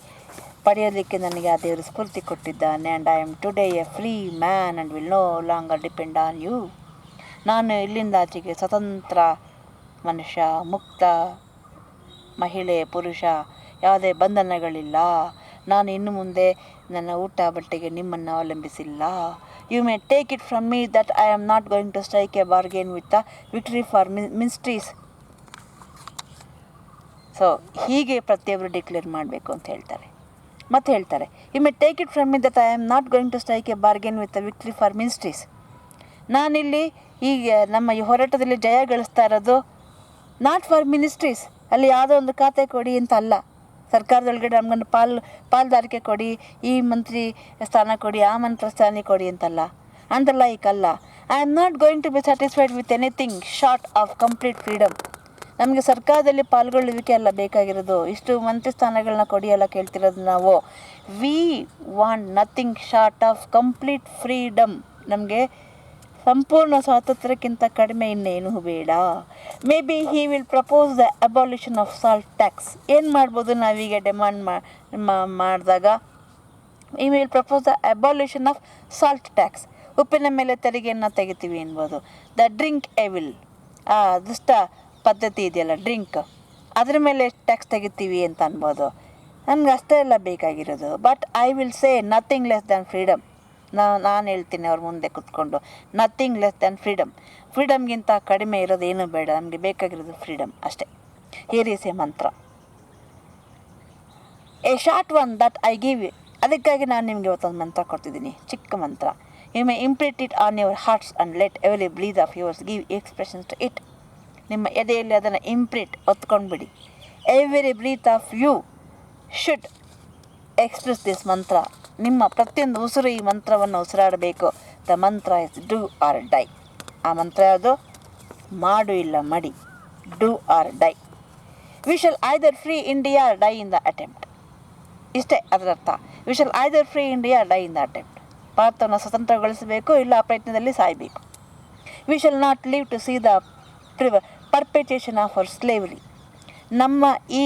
ಪಡೆಯೋದಕ್ಕೆ ನನಗೆ ಆ ದೇವರು ಸ್ಫೂರ್ತಿ ಕೊಟ್ಟಿದ್ದಾನೆ. And I am today a free man and will no longer depend on you. ನಾನು ಇಲ್ಲಿಂದ ಆಚೆಗೆ ಸ್ವತಂತ್ರ ಮನುಷ್ಯ, ಮುಕ್ತ ಮಹಿಳೆ, ಪುರುಷ, ಯಾವುದೇ ಬಂಧನಗಳಿಲ್ಲ. ನಾನು ಇನ್ನು ಮುಂದೆ ನನ್ನ ಊಟ ಬಟ್ಟೆಗೆ ನಿಮ್ಮನ್ನು ಅವಲಂಬಿಸಿಲ್ಲ. You may take it from me that I am not going to strike a bargain with the ವಿಕ್ಟ್ರಿ ಫಾರ್ ಮಿನಿಸ್ಟ್ರೀಸ್. ಸೊ ಹೀಗೆ ಪ್ರತಿಯೊಬ್ಬರು ಡಿಕ್ಲೇರ್ ಮಾಡಬೇಕು ಅಂತ ಹೇಳ್ತಾರೆ. ಮತ್ತೆ ಹೇಳ್ತಾರೆ, you may take it from me that I am not going to strike a bargain with the ವಿಕ್ಟ್ರಿ for ministries. ನಾನಿಲ್ಲಿ ಈಗ ನಮ್ಮ ಈ ಹೋರಾಟದಲ್ಲಿ ಜಯ ಗಳಿಸ್ತಾ ಇರೋದು ನಾಟ್ ಫಾರ್ ಮಿನಿಸ್ಟ್ರೀಸ್, ಅಲ್ಲಿ ಯಾವುದೋ ಒಂದು ಖಾತೆ ಕೊಡಿ ಅಂತ ಅಲ್ಲ, ಸರ್ಕಾರದೊಳಗಡೆ ನಮಗೊಂದು ಪಾಲ್ದಾರಿಕೆ ಕೊಡಿ, ಈ ಮಂತ್ರಿ ಸ್ಥಾನ ಕೊಡಿ, ಆ ಮಂತ್ರಿ ಸ್ಥಾನ ಕೊಡಿ ಅಂತಲ್ಲ, ಲೈಕಲ್ಲ. I am not going to be satisfied with anything short of complete freedom. ನಮಗೆ ಸರ್ಕಾರದಲ್ಲಿ ಪಾಲ್ಗೊಳ್ಳುವಿಕೆ ಅಲ್ಲ ಬೇಕಾಗಿರೋದು, ಇಷ್ಟು ಮಂತ್ರಿ ಸ್ಥಾನಗಳನ್ನ ಕೊಡಿ ಎಲ್ಲ ಕೇಳ್ತಿರೋದು ನಾವು. We want nothing short of complete freedom. ನಮಗೆ ಸಂಪೂರ್ಣ ಸ್ವಾತಂತ್ರ್ಯಕ್ಕಿಂತ ಕಡಿಮೆ ಇನ್ನೇನು ಬೇಡ. May be he will propose the abolition of salt tax. ಏನು ಮಾಡ್ಬೋದು ನಾವೀಗ ಡಿಮಾಂಡ್ ಮಾಡಿದಾಗ, we will propose the abolition of salt tax. ಉಪ್ಪಿನ ಮೇಲೆ ತೆರಿಗೆಯನ್ನು ತೆಗಿತೀವಿ ಅನ್ಬೋದು. ದ ಡ್ರಿಂಕ್ ಎವಿಲ್, ಆ ದುಷ್ಟ ಪದ್ಧತಿ ಇದೆಯಲ್ಲ ಡ್ರಿಂಕ್, ಅದ್ರ ಮೇಲೆ ಟ್ಯಾಕ್ಸ್ ತೆಗಿತೀವಿ ಅಂತ ಅನ್ಬೋದು. ನಮ್ಗೆ ಅಷ್ಟೇ ಎಲ್ಲ ಬೇಕಾಗಿರೋದು. But I will say nothing less than freedom. ನಾನು ಹೇಳ್ತೀನಿ ಅವ್ರ ಮುಂದೆ ಕೂತ್ಕೊಂಡು, ನಥಿಂಗ್ ಲೆಸ್ ದ್ಯಾನ್ ಫ್ರೀಡಮ್. ಫ್ರೀಡಮ್ಗಿಂತ ಕಡಿಮೆ ಇರೋದು ಏನೂ ಬೇಡ, ನಮಗೆ ಬೇಕಾಗಿರೋದು ಫ್ರೀಡಮ್ ಅಷ್ಟೇ. Here is a mantra, a short one that I give ಅದಕ್ಕಾಗಿ ನಾನು ನಿಮಗೆ ಇವತ್ತೊಂದು ಮಂತ್ರ ಕೊಡ್ತಿದ್ದೀನಿ, ಚಿಕ್ಕ ಮಂತ್ರ. You may imprint it on your hearts and let every breath of yours give expressions to it. ನಿಮ್ಮ ಎದೆಯಲ್ಲಿ ಅದನ್ನು imprint ಒತ್ಕೊಂಡ್ಬಿಡಿ. Every breath of you should express this mantra. ನಿಮ್ಮ ಪ್ರತಿಯೊಂದು ಉಸಿರು ಈ ಮಂತ್ರವನ್ನು ಉಸಿರಾಡಬೇಕು. The mantra is do or die. ಆ ಮಂತ್ರ ಯಾವುದು? ಮಾಡು ಇಲ್ಲ ಮಡಿ. Do or die. We shall either free India die in the attempt. ಇಷ್ಟೇ ಅದರ ಅರ್ಥ. We shall either free India die in the attempt. ಭಾರತವನ್ನು ಸ್ವತಂತ್ರಗೊಳಿಸಬೇಕು, ಇಲ್ಲ ಆ ಪ್ರಯತ್ನದಲ್ಲಿ ಸಾಯಬೇಕು. We shall not live to see the perpetuation of our slavery. ನಮ್ಮ ಈ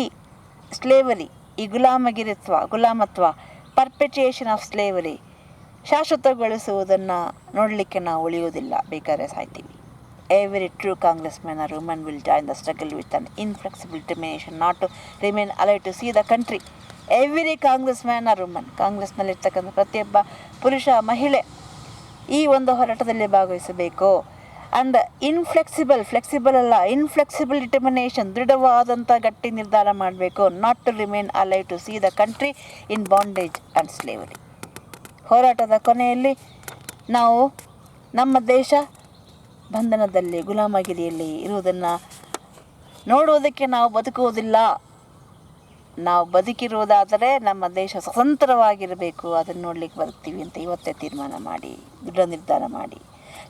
ಸ್ಲೇವರಿ, ಈ ಗುಲಾಮತ್ವ, ಪರ್ಪೆಚುಯೇಷನ್ ಆಫ್ ಸ್ಲೇವರಿ, ಶಾಶ್ವತಗೊಳಿಸುವುದನ್ನು ನೋಡಲಿಕ್ಕೆ ನಾವು ಉಳಿಯುವುದಿಲ್ಲ, ಬೇಕಾದ್ರೆ ಸಾಯ್ತೀವಿ. Every true congressman or woman will join the struggle with an inflexible determination not to remain alive to see the country. Every congressman or woman, ಕಾಂಗ್ರೆಸ್ನಲ್ಲಿರ್ತಕ್ಕಂಥ ಪ್ರತಿಯೊಬ್ಬ ಪುರುಷ ಮಹಿಳೆ ಈ ಒಂದು ಹೋರಾಟದಲ್ಲಿ ಭಾಗವಹಿಸಬೇಕು. ಆ್ಯಂಡ್ ಫ್ಲೆಕ್ಸಿಬಲ್ ಅಲ್ಲ, ಇನ್ಫ್ಲೆಕ್ಸಿಬಲ್ ಡಿಟರ್ಮಿನೇಷನ್, ದೃಢವಾದಂಥ ಗಟ್ಟಿ ನಿರ್ಧಾರ ಮಾಡಬೇಕು. Not to remain alive to see the country in bondage and slavery. ಹೋರಾಟದ ಕೊನೆಯಲ್ಲಿ ನಾವು ನಮ್ಮ ದೇಶ ಬಂಧನದಲ್ಲಿ, ಗುಲಾಮಗಿರಿಯಲ್ಲಿ ಇರುವುದನ್ನು ನೋಡುವುದಕ್ಕೆ ನಾವು ಬದುಕುವುದಿಲ್ಲ. ನಾವು ಬದುಕಿರುವುದಾದರೆ ನಮ್ಮ ದೇಶ ಸ್ವತಂತ್ರವಾಗಿರಬೇಕು, ಅದನ್ನು ನೋಡ್ಲಿಕ್ಕೆ ಬದುಕ್ತೀವಿ ಅಂತ ಇವತ್ತೇ ತೀರ್ಮಾನ ಮಾಡಿ, ದೃಢ ನಿರ್ಧಾರ ಮಾಡಿ.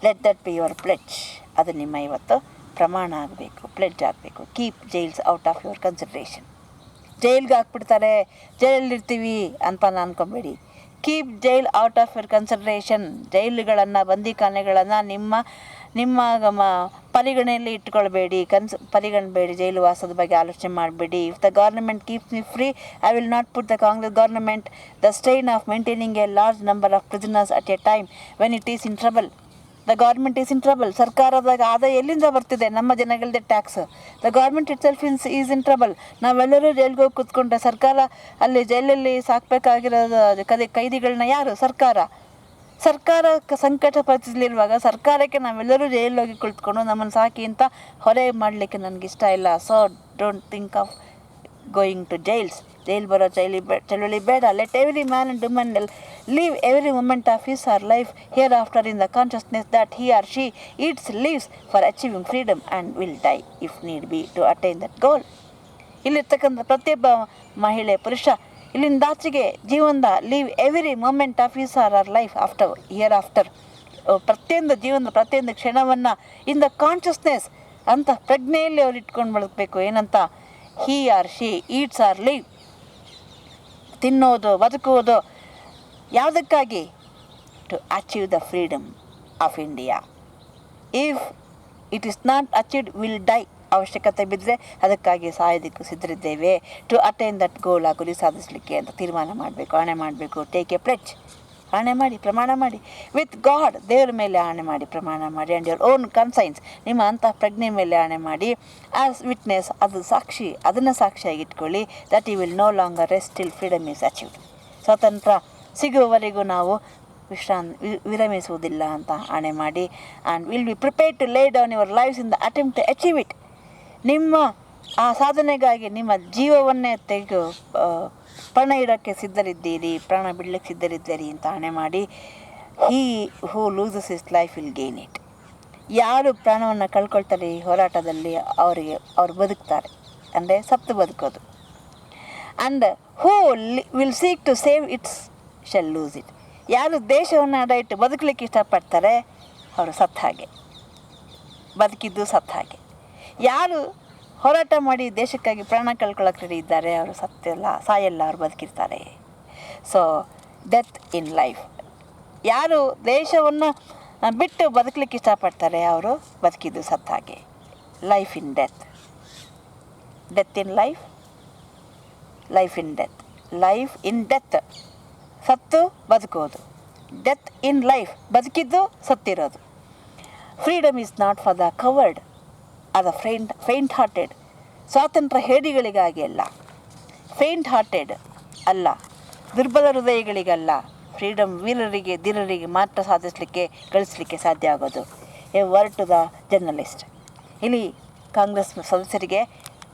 Let that be your pledge. ಅದು ನಿಮ್ಮ ಇವತ್ತು ಪ್ರಮಾಣ ಆಗಬೇಕು, ಪ್ಲೆಡ್ಜ್ ಆಗಬೇಕು. Keep jails out of your consideration. ಜೈಲ್ಗೆ ಹಾಕ್ಬಿಡ್ತಾರೆ, ಜೈಲಲ್ಲಿರ್ತೀವಿ ಅಂತ ಅನ್ಕೊಂಬೇಡಿ. Keep jail out of your consideration. ಜೈಲುಗಳನ್ನು, ಬಂದಿಖಾನೆಗಳನ್ನು ನಿಮ್ಮ ಪರಿಗಣನೆಯಲ್ಲಿ ಇಟ್ಕೊಳ್ಬೇಡಿ, ಪರಿಗಣಬೇಡಿ. ಜೈಲು ವಾಸದ ಬಗ್ಗೆ ಆಲೋಚನೆ ಮಾಡಬೇಡಿ. If the government keeps me free, I will not put the Congress government the strain of maintaining a large number of prisoners at a time when it is in trouble. The government is in trouble. ಸರ್ಕಾರದಾಗ ಆದಾಯ ಎಲ್ಲಿಂದ ಬರ್ತಿದೆ? ನಮ್ಮ ಜನಗಳದೇ tax. The government itself is in trouble. ನಾವೆಲ್ಲರೂ ಜೈಲಿಗೆ ಹೋಗಿ ಕೂತ್ಕೊಂಡ್ರೆ ಸರ್ಕಾರ ಅಲ್ಲಿ ಜೈಲಲ್ಲಿ ಸಾಕಬೇಕಾಗಿರೋದು ಕೈದಿಗಳನ್ನ ಯಾರು? ಸರ್ಕಾರ ಸಂಕಟ ಪರಿಸ್ಥಿತಿಲಿರುವಾಗ ಸರ್ಕಾರಕ್ಕೆ ನಾವೆಲ್ಲರೂ ಜೈಲಿಗೆ ಹೋಗಿ ಕುಳಿತುಕೊಂಡು ನಮ್ಮನ್ನು ಸಾಕಿ ಅಂತ ಹೊರೆ ಮಾಡಲಿಕ್ಕೆ ನನಗಿಷ್ಟ ಇಲ್ಲ. So don't think of going to jails. ಜೈಲು ಬರೋ ಚಳುವಳಿ ಬೇಡ. Let every man and woman live every moment of his or life hereafter in the consciousness that he or she lives for achieving freedom and will die if need be to attain that goal. ಇಲ್ಲಿರ್ತಕ್ಕಂಥ ಪ್ರತಿಯೊಬ್ಬ ಮಹಿಳೆ, ಪುರುಷ ಇಲ್ಲಿಂದಾಚೆಗೆ ಜೀವನದ live every moment of his or her life hereafter. ಪ್ರತಿಯೊಂದು ಜೀವನದ ಪ್ರತಿಯೊಂದು ಕ್ಷಣವನ್ನು in the consciousness ಅಂತ ಪ್ರಜ್ಞೆಯಲ್ಲಿ ಅವ್ರು ಇಟ್ಕೊಂಡು ಬದುಕಬೇಕು. ಏನಂತ? he or she eats or live. ತಿನ್ನೋದು, ಬದುಕುವುದು ಯಾವುದಕ್ಕಾಗಿ? To achieve the freedom of India. If it is not achieved, will die. ಅವಶ್ಯಕತೆ ಬಿದ್ದರೆ ಅದಕ್ಕಾಗಿ ಸಾಯೋದಕ್ಕೂ ಸಿದ್ಧರಿದ್ದೇವೆ. ಟು ಅಟೈನ್ ದಟ್ ಗೋಲ್, ಆ ಗುರಿ ಸಾಧಿಸಲಿಕ್ಕೆ ಅಂತ ತೀರ್ಮಾನ ಮಾಡಬೇಕು, ಆಣೆ ಮಾಡಬೇಕು. Take a pledge. ಆಣೆ ಮಾಡಿ, ಪ್ರಮಾಣ ಮಾಡಿ. ವಿತ್ ಗಾಡ್, ದೇವರ ಮೇಲೆ ಆಣೆ ಮಾಡಿ, ಪ್ರಮಾಣ ಮಾಡಿ. ಆ್ಯಂಡ್ ಯುವರ್ ಓನ್ ಕನ್ಸೈನ್ಸ್, ನಿಮ್ಮ ಅಂತಹ ಪ್ರಜ್ಞೆ ಮೇಲೆ ಆಣೆ ಮಾಡಿ. ಆ್ಯಸ್ ವಿಟ್ನೆಸ್, ಅದು ಸಾಕ್ಷಿ, ಅದನ್ನು ಸಾಕ್ಷಿಯಾಗಿ ಇಟ್ಕೊಳ್ಳಿ. That you will no longer rest till freedom is achieved. ಸ್ವಾತಂತ್ರ್ಯ ಸಿಗುವವರೆಗೂ ನಾವು ವಿರಮಿಸುವುದಿಲ್ಲ ಅಂತ ಆಣೆ ಮಾಡಿ. And will be prepared to lay down your lives in the attempt to achieve it. ನಿಮ್ಮ ಆ ಸಾಧನೆಗಾಗಿ ನಿಮ್ಮ ಜೀವವನ್ನೇ ಪಣ ಇಡೋಕ್ಕೆ ಸಿದ್ಧರಿದ್ದೀರಿ, ಪ್ರಾಣ ಬಿಡಲಿಕ್ಕೆ ಸಿದ್ಧರಿದ್ದೀರಿ ಅಂತ ಆಣೆ ಮಾಡಿ. He who loses his life will gain it. ಯಾರು ಪ್ರಾಣವನ್ನು ಕಳ್ಕೊಳ್ತಾರೆ ಈ ಹೋರಾಟದಲ್ಲಿ, ಅವ್ರು ಬದುಕ್ತಾರೆ, ಅಂದರೆ ಸತ್ತು ಬದುಕೋದು. And who will seek to save its shall lose it. ಯಾರು ದೇಶವನ್ನು ಅಡ ಇಟ್ಟು ಬದುಕಲಿಕ್ಕೆ ಇಷ್ಟಪಡ್ತಾರೆ ಅವರು ಸತ್ತ ಹಾಗೆ, ಬದುಕಿದ್ದು ಸತ್ತ ಹಾಗೆ. ಯಾರು ಹೋರಾಟ ಮಾಡಿ ದೇಶಕ್ಕಾಗಿ ಪ್ರಾಣ ಕಳ್ಕೊಳ್ಳೋಕೆ ರೆಡಿ ಇದ್ದಾರೆ ಅವರು ಸಾಯಲ್ಲ, ಅವ್ರು ಬದುಕಿರ್ತಾರೆ. So death in life. ಯಾರು ದೇಶವನ್ನು ಬಿಟ್ಟು ಬದುಕಲಿಕ್ಕೆ ಇಷ್ಟಪಡ್ತಾರೆ ಅವರು ಬದುಕಿದ್ದು ಸತ್ತ ಹಾಗೆ. Life in death, death in life, life in death. Life in death, ಸತ್ತು ಬದುಕೋದು. ಡೆತ್ ಇನ್ ಲೈಫ್, ಬದುಕಿದ್ದು ಸತ್ತಿರೋದು. Freedom is not for the coward or the faint hearted. ಸ್ವಾತಂತ್ರ್ಯ ಹೇಡಿಗಳಿಗಾಗಿ ಅಲ್ಲ, ಫೇಂಟ್ ಹಾರ್ಟೆಡ್ ಅಲ್ಲ, ದುರ್ಬಲ ಹೃದಯಗಳಿಗಲ್ಲ. ಫ್ರೀಡಮ್ ವೀರರಿಗೆ, ಧೀರರಿಗೆ ಮಾತ್ರ ಗಳಿಸಲಿಕ್ಕೆ ಸಾಧ್ಯ ಆಗೋದು. A word to the journalist. ಇಲ್ಲಿ ಕಾಂಗ್ರೆಸ್ ಸದಸ್ಯರಿಗೆ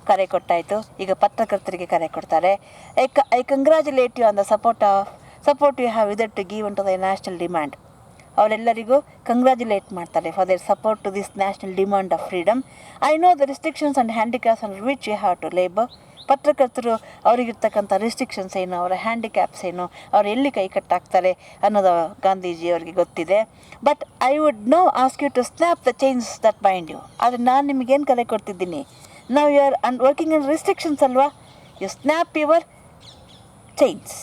ಕರೆ ಕೊಟ್ಟಾಯಿತು, ಈಗ ಪತ್ರಕರ್ತರಿಗೆ ಕರೆ ಕೊಡ್ತಾರೆ. I congratulate you on the support you have either to give to the national demand. ಅವರೆಲ್ಲರಿಗೂ ಕಂಗ್ರ್ಯಾಚುಲೇಟ್ ಮಾಡ್ತಾರೆ for their support to this national demand of freedom. I know the restrictions and handicaps under which you have to labour. ಪತ್ರಕರ್ತರು ಅವರಿಗಿರ್ತಕ್ಕಂಥ restrictions ಏನು, ಅವರ handicaps ಏನು, ಅವ್ರು ಎಲ್ಲಿ ಕೈ ಕಟ್ಟಾಗ್ತಾರೆ ಅನ್ನೋದು ಗಾಂಧೀಜಿಯವರಿಗೆ ಗೊತ್ತಿದೆ. But I would now ask you to snap the chains that bind you. ಆದರೆ ನಾನು ನಿಮಗೇನು ಕರೆ ಕೊಡ್ತಿದ್ದೀನಿ, ನಾವು you are working on restrictions ಅಲ್ವಾ, ಯು ಸ್ನ್ಯಾಪ್ ಯುವರ್ ಚೈನ್ಸ್.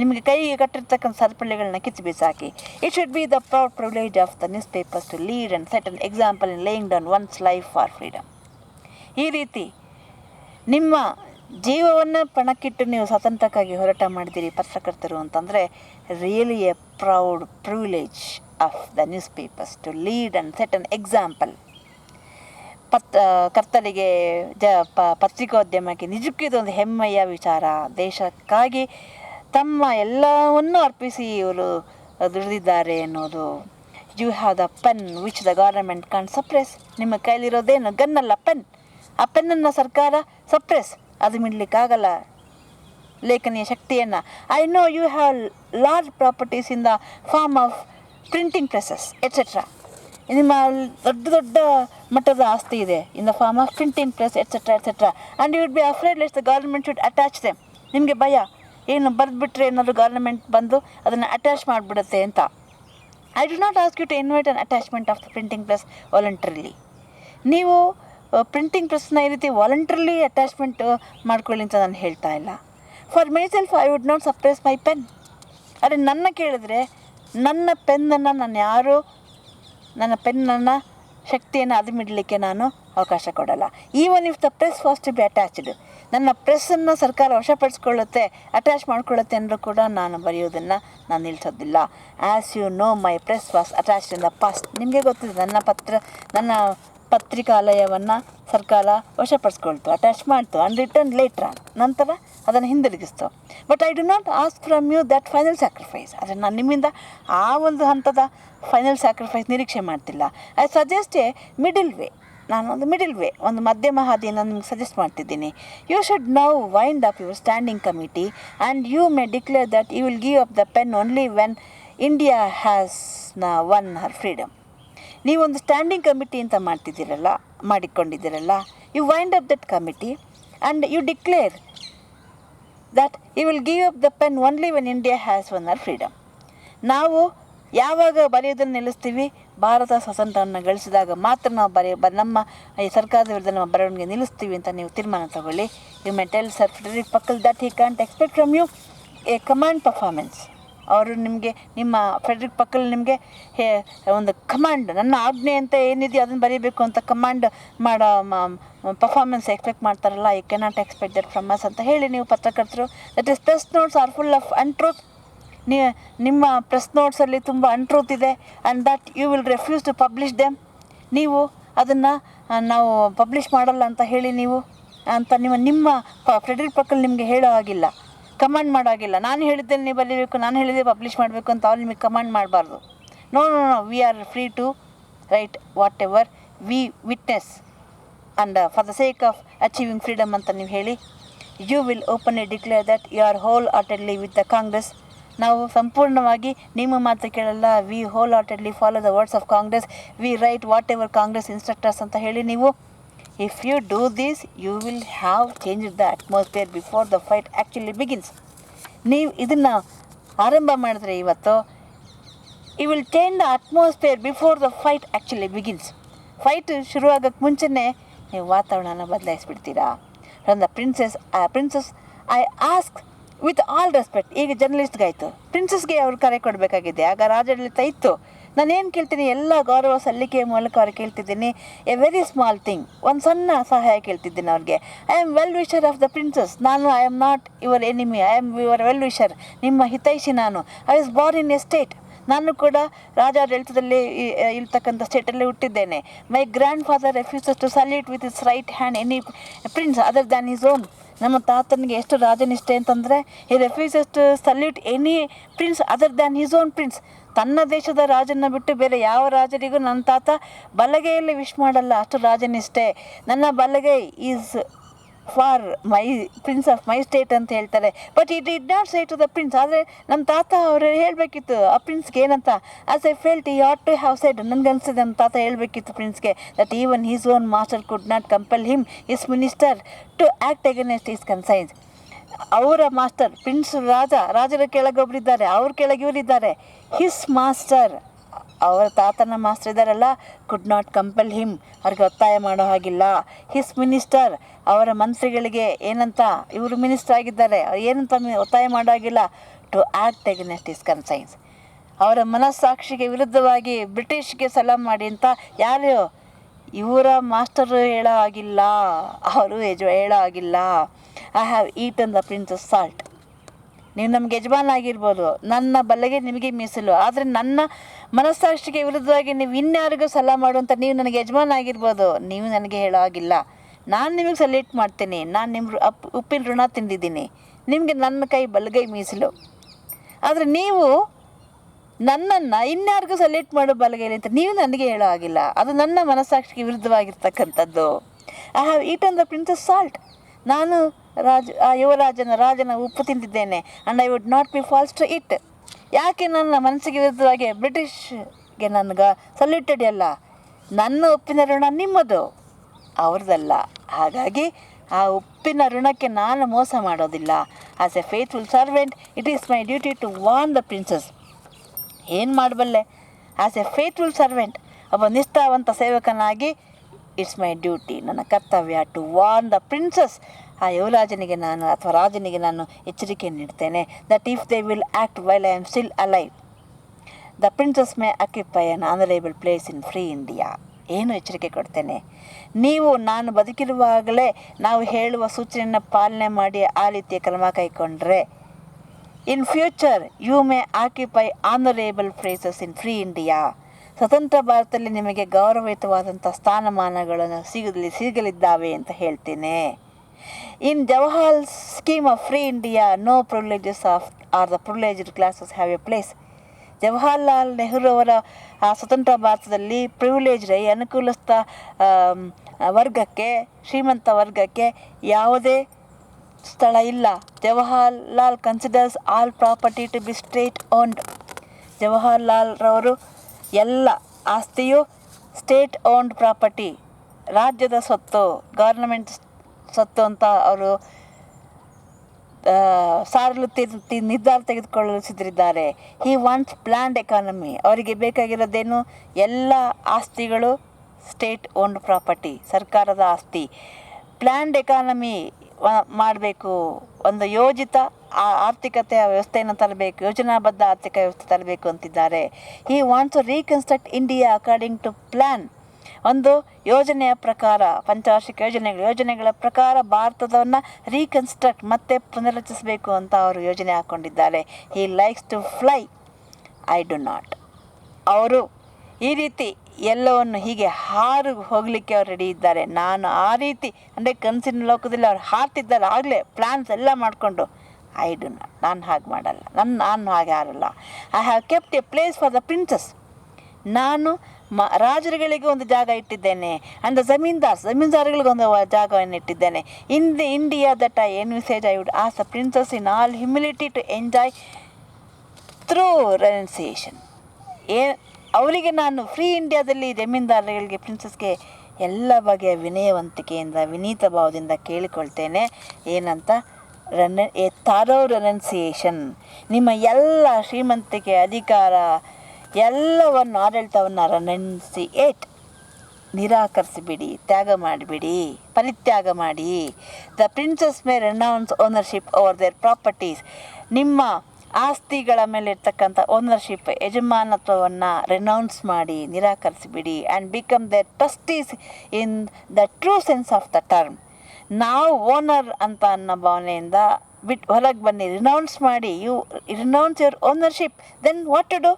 ನಿಮಗೆ ಕೈಗೆ ಕಟ್ಟಿರ್ತಕ್ಕಂಥ ಸರಪಳಿಗಳನ್ನ ಕಿತ್ತು ಬಿಸಾಕಿ. It should be the proud privilege of the newspapers to lead and set an example in laying down one's life for freedom. ಈ ರೀತಿ ನಿಮ್ಮ ಜೀವವನ್ನು ಪಣಕ್ಕಿಟ್ಟು ನೀವು ಸ್ವತಂತ್ರಕ್ಕಾಗಿ ಹೋರಾಟ ಮಾಡಿದ್ದೀರಿ ಪತ್ರಕರ್ತರು ಅಂತಂದರೆ really a proud privilege of the newspapers to lead and set an example. ಕರ್ತರಿಗೆ ಪತ್ರಿಕೋದ್ಯಮಕ್ಕೆ ನಿಜಕ್ಕೂ ಇದೊಂದು ಹೆಮ್ಮೆಯ ವಿಚಾರ. ದೇಶಕ್ಕಾಗಿ ತಮ್ಮ ಎಲ್ಲವನ್ನೂ ಅರ್ಪಿಸಿ ಇವರು ದುಡಿದಿದ್ದಾರೆ ಅನ್ನೋದು. You have the pen which the government can't suppress. ನಿಮ್ಮ ಕೈಲಿರೋದೇನು ಗನ್ನಲ್ಲ, ಪೆನ್. ಆ ಪೆನ್ನನ್ನು ಸರ್ಕಾರ ಸಪ್ರೆಸ್, ಅದು ಬಿಡಲಿಕ್ಕಾಗಲ್ಲ ಲೇಖನಿಯ ಶಕ್ತಿಯನ್ನು. I know you have large properties in the form of printing presses etcetera. ನಿಮ್ಮ ದೊಡ್ಡ ಮಟ್ಟದ ಆಸ್ತಿ ಇದೆ in the form of printing press etcetera etcetera. And you would be afraid ಲೆಟ್ಸ್ the government should attach them. ನಿಮಗೆ ಭಯ, ಏನು ಬರೆದ್ಬಿಟ್ರೆ ಏನಾದರೂ ಗವರ್ನಮೆಂಟ್ ಬಂದು ಅದನ್ನು ಅಟ್ಯಾಚ್ ಮಾಡಿಬಿಡುತ್ತೆ ಅಂತ. I do not ask you to invite an attachment of the printing press voluntarily. ನೀವು ಪ್ರಿಂಟಿಂಗ್ ಪ್ರೆಸ್ನ ಈ ರೀತಿ ವಾಲಂಟ್ರಿಲಿ ಅಟ್ಯಾಚ್ಮೆಂಟ್ ಮಾಡ್ಕೊಳ್ಳಿ ಅಂತ ನಾನು ಹೇಳ್ತಾ ಇಲ್ಲ. For myself I would not suppress my pen. ಆದರೆ ನನ್ನ ಕೇಳಿದ್ರೆ ನನ್ನ ಪೆನ್ನನ್ನು ನನ್ನ ಪೆನ್ನನ್ನು ಶಕ್ತಿಯನ್ನು ಅದುಮಿಡಲಿಕ್ಕೆ ನಾನು ಅವಕಾಶ ಕೊಡಲ್ಲ. Even if the press was to be attached, ನನ್ನ ಪ್ರೆಸ್ಸನ್ನು ಸರ್ಕಾರ ವಶಪಡಿಸ್ಕೊಳ್ಳುತ್ತೆ, ಅಟ್ಯಾಚ್ ಮಾಡ್ಕೊಳ್ಳುತ್ತೆ ಅಂದರೂ ಕೂಡ ನಾನು ಬರೆಯೋದನ್ನು ನಾನು ನಿಲ್ಲಿಸೋದಿಲ್ಲ. As you know my press was attached in the past. ನಿಮಗೆ ಗೊತ್ತಿದೆ ನನ್ನ ಪತ್ರಿಕಾಲಯವನ್ನು ಸರ್ಕಾರ ವಶಪಡಿಸ್ಕೊಳ್ತು, ಅಟ್ಯಾಚ್ ಮಾಡ್ತು, ಆ್ಯಂಡ್ ರಿಟರ್ನ್ ಲೇಟ್ರ್ ಆನ್, ನಂತರ ಅದನ್ನು ಹಿಂದಿರುಗಿಸ್ತು. But I do not ask from you that final sacrifice. ಆದರೆ ನಾನು ನಿಮ್ಮಿಂದ ಆ ಒಂದು ಹಂತದ ಫೈನಲ್ ಸ್ಯಾಕ್ರಿಫೈಸ್ ನಿರೀಕ್ಷೆ ಮಾಡ್ತಿಲ್ಲ. I suggest A middle way. ನಾನು ಒಂದು ಮಿಡಲ್ ವೇ, ಒಂದು ಮಧ್ಯಮ ಹಾದಿಯನ್ನು ನಿಮ್ಗೆ ಸಜೆಸ್ಟ್ ಮಾಡ್ತಿದ್ದೀನಿ. You should now wind up your standing committee and you may declare that you will give up the pen only when India has won her freedom. ನೀವೊಂದು standing committee ಅಂತ ಮಾಡಿಕೊಂಡಿದ್ದೀರಲ್ಲ, you wind up that committee and you declare that you will give up the pen only when India has won her freedom. ನಾವು ಯಾವಾಗ ಬರೆಯೋದನ್ನು ನಿಲ್ಲಿಸ್ತೀವಿ, ಭಾರತ ಸ್ವಾತಂತ್ರ್ಯವನ್ನು ಗಳಿಸಿದಾಗ ಮಾತ್ರ ನಾವು ನಮ್ಮ ಈ ಸರ್ಕಾರದ ವಿರುದ್ಧ ನಮ್ಮ ಬರವಣಿಗೆ ನಿಲ್ಲಿಸ್ತೀವಿ ಅಂತ ನೀವು ತೀರ್ಮಾನ ತಗೊಳ್ಳಿ. You may tell sir Frederick Puckle that he can't expect from you a command performance. ಅವರು ನಿಮಗೆ, ನಿಮ್ಮ ಫ್ರೆಡರಿಕ್ ಪಕ್ಕಲ್ ನಿಮಗೆ ಒಂದು ಕಮಾಂಡ್, ನನ್ನ ಆಜ್ಞೆ ಅಂತ ಏನಿದೆಯೋ ಅದನ್ನು ಬರೀಬೇಕು ಅಂತ ಕಮಾಂಡ್ ಮಾಡೋ ಪರ್ಫಾರ್ಮೆನ್ಸ್ ಎಕ್ಸ್ಪೆಕ್ಟ್ ಮಾಡ್ತಾರಲ್ಲ. You cannot expect that from us ಅಂತ ಹೇಳಿ ನೀವು ಪತ್ರಕರ್ತರು. That is press notes are full of untruth. ನಿಮ್ಮ ಪ್ರೆಸ್ ನೋಟ್ಸಲ್ಲಿ ತುಂಬ ಅನ್ಟ್ರೂತ್ ಇದೆ and that you will refuse to publish them. ನೀವು ಅದನ್ನು ನಾವು ಪಬ್ಲಿಷ್ ಮಾಡಲ್ಲ ಅಂತ ಹೇಳಿ ನೀವು ಅಂತ ನಿಮ್ಮ ಫ್ರೆಡರಿಕ್ ಪಕ್ಕಲ್ ನಿಮಗೆ ಹೇಳೋ ಆಗಿಲ್ಲ, ಕಮಾಂಡ್ ಮಾಡೋ ಆಗಿಲ್ಲ. ನಾನು ಹೇಳಿದ್ದೇನೆ ನೀವು ಬರೀಬೇಕು, ನಾನು ಹೇಳಿದ್ದೆ ಪಬ್ಲಿಷ್ ಮಾಡಬೇಕು ಅಂತ ಅವ್ರು ನಿಮಗೆ ಕಮಾಂಡ್ ಮಾಡಬಾರ್ದು. No, we are free to write whatever we witness and for the sake of achieving freedom ಅಂತ ನೀವು ಹೇಳಿ. You will openly declare that you are wholeheartedly with the Congress. ನಾವು ಸಂಪೂರ್ಣವಾಗಿ ನಿಮ್ಮ ಮಾತು ಕೇಳಲ್ಲ. We wholeheartedly follow the words of Congress. We write whatever Congress instructors ಅಂತ ಹೇಳಿ ನೀವು. If you do this you will have change the atmosphere before the fight actually begins. ನೀವು ಇದನ್ನು ಆರಂಭ ಮಾಡಿದ್ರೆ ಇವತ್ತು, you will change the atmosphere before the fight actually begins. Fight ಶುರುವಾಗೋಕ್ಕೆ ಮುಂಚೆನೇ ನೀವು ವಾತಾವರಣನ ಬದಲಾಯಿಸ್ಬಿಡ್ತೀರಾ. From the princes I ask with all respect. ಈಗ ಜರ್ನಲಿಸ್ಟ್ಗಾಯಿತು, ಪ್ರಿನ್ಸಸ್ಗೆ ಅವ್ರು ಕರೆ ಕೊಡಬೇಕಾಗಿದೆ. ಆಗ ರಾಜಾಡಳಿತ ಇತ್ತು. ನಾನೇನು ಕೇಳ್ತೀನಿ, ಎಲ್ಲ ಗೌರವ ಸಲ್ಲಿಕೆಯ ಮೂಲಕ ಅವ್ರಿಗೆ ಕೇಳ್ತಿದ್ದೀನಿ, ಎ ವೆರಿ ಸ್ಮಾಲ್ ಥಿಂಗ್, ಒಂದು ಸಣ್ಣ ಸಹಾಯ ಕೇಳ್ತಿದ್ದೀನಿ ಅವ್ರಿಗೆ. I am well wisher of the princes. I am not your enemy, I am your well wisher. ನಿಮ್ಮ ಹಿತೈಷಿ ನಾನು. I was born in a state. ನಾನು ಕೂಡ ರಾಜಾಡಳಿತದಲ್ಲಿ ಇರ್ತಕ್ಕಂಥ ಸ್ಟೇಟಲ್ಲಿ ಹುಟ್ಟಿದ್ದೇನೆ. My grandfather refuses to salute with his right hand any prince other than his own. ನಮ್ಮ ತಾತನಿಗೆ ಎಷ್ಟು ರಾಜನಿಷ್ಠೆ ಅಂತಂದರೆ, he refuses to salute any prince other than his own prince. ತನ್ನ ದೇಶದ ರಾಜನ ಬಿಟ್ಟು ಬೇರೆ ಯಾವ ರಾಜರಿಗೂ ನನ್ನ ತಾತ ಬಲಗೈಯಲ್ಲಿ ವಿಶ್ ಮಾಡಲ್ಲ, ಅಷ್ಟು ರಾಜನಿಷ್ಠೆ. ನನ್ನ ಬಲಗೈ is for my prince of my state ಅಂತ ಹೇಳ್ತಾರೆ. But it did not say to the prince. ಆದರೆ ನಮ್ಮ ತಾತ ಅವರು ಹೇಳಬೇಕಿತ್ತು ಆ ಪ್ರಿನ್ಸ್ಗೆ ಏನಂತ, as I felt he ought to have said, ನನಗನ್ಸಿದೆ ನಮ್ಮ ತಾತ ಹೇಳಬೇಕಿತ್ತು ಪ್ರಿನ್ಸ್ಗೆ that even his own master could not compel him his minister to act against his conscience. ಅವರ ಮಾಸ್ಟರ್ ಪ್ರಿನ್ಸ್ ರಾಜರ ಕೆಳಗೆ ಒಬ್ಬರಿದ್ದಾರೆ, ಅವ್ರ ಕೆಳಗೆ ಇವರಿದ್ದಾರೆ. ಹಿಸ್ ಮಾಸ್ಟರ್, ಅವರ ತಾತನ ಮಾಸ್ಟರ್ ಇದ್ದಾರಲ್ಲ, ಕುಡ್ ನಾಟ್ ಕಂಪೆಲ್ ಹಿಮ್, ಅವ್ರಿಗೆ ಒತ್ತಾಯ ಮಾಡೋ ಹಾಗಿಲ್ಲ. ಹಿಸ್ ಮಿನಿಸ್ಟರ್, ಅವರ ಮಂತ್ರಿಗಳಿಗೆ ಏನಂತ, ಇವರು ಮಿನಿಸ್ಟರ್ ಆಗಿದ್ದಾರೆ, ಏನಂತ ಒತ್ತಾಯ ಮಾಡೋ ಹಾಗಿಲ್ಲ. To act against his conscience, ಅವರ ಮನಸ್ಸಾಕ್ಷಿಗೆ ವಿರುದ್ಧವಾಗಿ ಬ್ರಿಟಿಷ್ಗೆ ಸಲಾಮ್ ಮಾಡಿ ಅಂತ ಯಾರು, ಇವರ ಮಾಸ್ಟರು ಹೇಳೋ ಆಗಿಲ್ಲ, ಅವರು ಹೇಳೋ ಆಗಿಲ್ಲ. I have eaten the prince's salt. ನೀವು ನಮಗೆ ಯಜಮಾನ ಆಗಿರ್ಬೋದು, ನನ್ನ ಬಲ್ಲೆಗೆ ನಿಮಗೆ ಮೀಸಲು, ಆದರೆ ನನ್ನ ಮನಸ್ಸಾಕ್ಷಿಗೆ ವಿರುದ್ಧವಾಗಿ ನೀವು ಇನ್ಯಾರಿಗೂ ಸಲಾಮ್ ಮಾಡುವಂಥ ನೀವು ನನಗೆ ಯಜಮಾನ ಆಗಿರ್ಬೋದು, ನೀವು ನನಗೆ ಹೇಳೋ ಆಗಿಲ್ಲ. ನಾನು ನಿಮಗೆ ಸಲ್ಯೂಟ್ ಮಾಡ್ತೀನಿ, ನಾನು ನಿಮ್ಮ ಉಪ್ಪಿನ ಋಣ ತಿಂದಿದ್ದೀನಿ, ನಿಮಗೆ ನನ್ನ ಕೈ ಬಲಗೈ ಮೀಸಲು. ಆದರೆ ನೀವು ನನ್ನನ್ನು ಇನ್ಯಾರಿಗೂ ಸಲ್ಯೂಟ್ ಮಾಡೋ ಬಲಗೈಲಿ ಅಂತ ನೀವು ನನಗೆ ಹೇಳೋ ಆಗಿಲ್ಲ, ಅದು ನನ್ನ ಮನಸ್ಸಾಕ್ಷಿಗೆ ವಿರುದ್ಧವಾಗಿರ್ತಕ್ಕಂಥದ್ದು. I have eaten the prince's salt, ನಾನು ರಾಜನ ಉಪ್ಪು ತಿಂದಿದ್ದೇನೆ. And I would not be false to it. ಯಾಕೆ ನನ್ನ ಮನಸ್ಸಿಗೆ ವಿರುದ್ಧವಾಗಿ ಬ್ರಿಟಿಷ್ಗೆ ನನಗೆ ಸಲ್ಯೂಟೆಡ್ ಅಲ್ಲ, ನನ್ನ ಉಪ್ಪಿನ ಋಣ ನಿಮ್ಮದು, ಅವ್ರದ್ದಲ್ಲ. ಹಾಗಾಗಿ ಆ ಉಪ್ಪಿನ ಋಣಕ್ಕೆ ನಾನು ಮೋಸ ಮಾಡೋದಿಲ್ಲ. As a faithful servant it is my duty to warn the princes. ಏನು ಮಾಡಬಲ್ಲೆ? ಆ್ಯಸ್ ಎ ಫೇತ್ಫುಲ್ ಸರ್ವೆಂಟ್, ಒಬ್ಬ ನಿಷ್ಠಾವಂತ ಸೇವಕನಾಗಿ ಇಟ್ಸ್ ಮೈ ಡ್ಯೂಟಿ, ನನ್ನ ಕರ್ತವ್ಯ ಟು ವಾರ್ನ್ ದ ಪ್ರಿನ್ಸಸ್. ಆ ಯುವರಾಜನಿಗೆ ನಾನು ಅಥವಾ ರಾಜನಿಗೆ ನಾನು ಎಚ್ಚರಿಕೆ ನೀಡ್ತೇನೆ. That if they will act while I am still alive, the princes may occupy an honourable place in free India. ಏನು ಎಚ್ಚರಿಕೆ ಕೊಡ್ತೇನೆ, ನೀವು ನಾನು ಬದುಕಿರುವಾಗಲೇ ನಾವು ಹೇಳುವ ಸೂಚನೆಯನ್ನು ಪಾಲನೆ ಮಾಡಿ ಆ ರೀತಿಯ ಕ್ರಮ ಕೈಗೊಂಡ್ರೆ, in future you may occupy honourable places in free India. ಸ್ವತಂತ್ರ ಭಾರತದಲ್ಲಿ ನಿಮಗೆ ಗೌರವಯುತವಾದಂಥ ಸ್ಥಾನಮಾನಗಳನ್ನು ಸಿಗಲಿದ್ದಾವೆ ಅಂತ ಹೇಳ್ತೇನೆ. In Jawahar scheme of free India no privileges or the privileged classes have a place. Jawaharlal Nehru ಅವರ ಆ ಸ್ವತಂತ್ರ ಭಾರತದಲ್ಲಿ ಪ್ರಿವಿಲೇಜ್ಡ್ ಅನುಕೂಲಸ್ಥ ವರ್ಗಕ್ಕೆ, ಶ್ರೀಮಂತ ವರ್ಗಕ್ಕೆ ಯಾವುದೇ ಸ್ಥಳ ಇಲ್ಲ. Jawaharlal considers all property to be state owned. Jawaharlal ರವರು ಎಲ್ಲ ಆಸ್ತಿಯು ಸ್ಟೇಟ್ ಓನ್ಡ್ ಪ್ರಾಪರ್ಟಿ, ರಾಜ್ಯದ ಸ್ವತ್ತು, ಗವರ್ನಮೆಂಟ್ ಸ್ವತ್ತು ಅಂತ ಅವರು ಸಾರಲು ನಿರ್ಧಾರ ತೆಗೆದುಕೊಳ್ಳಲು ಸಿದ್ಧರಿದ್ದಾರೆ. He wants planned economy. ಅವರಿಗೆ ಬೇಕಾಗಿರೋದೇನು, ಎಲ್ಲ ಆಸ್ತಿಗಳು ಸ್ಟೇಟ್ ಓನ್ಡ್ ಪ್ರಾಪರ್ಟಿ, ಸರ್ಕಾರದ ಆಸ್ತಿ. ಪ್ಲ್ಯಾಂಡ್ ಎಕಾನಮಿ ಮಾಡಬೇಕು, ಒಂದು ಯೋಜಿತ ಆರ್ಥಿಕತೆಯ ವ್ಯವಸ್ಥೆಯನ್ನು ತರಬೇಕು, ಯೋಜನಾಬದ್ಧ ಆರ್ಥಿಕ ವ್ಯವಸ್ಥೆ ತರಬೇಕು ಅಂತಿದ್ದಾರೆ. He wants to reconstruct India according to plan. ಒಂದು ಯೋಜನೆಯ ಪ್ರಕಾರ, ಪಂಚವಾರ್ಷಿಕ ಯೋಜನೆಗಳ ಪ್ರಕಾರ ಭಾರತವನ್ನು ರೀಕನ್ಸ್ಟ್ರಕ್ಟ್ ಮತ್ತೆ ಪುನರ್ರಚಿಸಬೇಕು ಅಂತ ಅವರು ಯೋಜನೆ ಹಾಕ್ಕೊಂಡಿದ್ದಾರೆ. He likes to fly, I do not. ಅವರು ಈ ರೀತಿ ಎಲ್ಲವನ್ನು ಹೀಗೆ ಹಾರು ಹೋಗಲಿಕ್ಕೆ ಅವ್ರು ರೆಡಿ ಇದ್ದಾರೆ. ನಾನು ಆ ರೀತಿ ಅಂದರೆ ಕನಸಿನ ಲೋಕದಲ್ಲಿ ಅವ್ರು ಹಾರ್ತಿದ್ದಾರೆ ಆಗಲೇ ಪ್ಲ್ಯಾನ್ಸ್ ಎಲ್ಲ ಮಾಡಿಕೊಂಡು. ಐ ಡು ನಾಟ್, ನಾನು ಹಾಗೆ ಮಾಡಲ್ಲ, ನಾನು ಹಾಗೆ ಹಾರಲ್ಲ. I have kept a place for the princes. ನಾನು ರಾಜರುಗಳಿಗೆ ಒಂದು ಜಾಗ ಇಟ್ಟಿದ್ದೇನೆ. ಆ್ಯಂಡ್ ದ ಜಮೀನ್ದಾರ್ಗಳಿಗೆ ಒಂದು ಜಾಗವನ್ನು ಇಟ್ಟಿದ್ದೇನೆ. In the India that I envisage I would ask the princes in all humility to enjoy through renunciation. ಅವರಿಗೆ ನಾನು ಫ್ರೀ ಇಂಡಿಯಾದಲ್ಲಿ ಜಮೀನ್ದಾರಗಳಿಗೆ, ಪ್ರಿನ್ಸಸ್ಗೆ ಎಲ್ಲ ಬಗೆಯ ವಿನಯವಂತಿಕೆಯಿಂದ, ವಿನೀತ ಭಾವದಿಂದ ಕೇಳಿಕೊಳ್ತೇನೆ. ಏನಂತ, ಎ ಥಾರೋ ರೆನೌನ್ಸಿಯೇಷನ್. ನಿಮ್ಮ ಎಲ್ಲ ಶ್ರೀಮಂತಿಕೆ, ಅಧಿಕಾರ ಎಲ್ಲವನ್ನು, ಆಡಳಿತವನ್ನು ರೆನೌನ್ಸಿಯೇಟ್, ನಿರಾಕರಿಸಿಬಿಡಿ, ತ್ಯಾಗ ಮಾಡಿಬಿಡಿ, ಪರಿತ್ಯಾಗ ಮಾಡಿ. The princes may renounce ownership over their properties. ನಿಮ್ಮ ಆಸ್ತಿಗಳ ಮೇಲೆ ಇರ್ತಕ್ಕಂಥ ಓನರ್ಶಿಪ್, ಯಜಮಾನತ್ವವನ್ನು ರೆನೌನ್ಸ್ ಮಾಡಿ, ನಿರಾಕರಿಸಿಬಿಡಿ. And become their trustees in the true sense of the term. ನಾವು ಓನರ್ ಅಂತ ಅನ್ನೋ ಭಾವನೆಯಿಂದ ಹೊರಗೆ ಬನ್ನಿ, ರಿನೌನ್ಸ್ ಮಾಡಿ. You renounce your ownership, then what to do?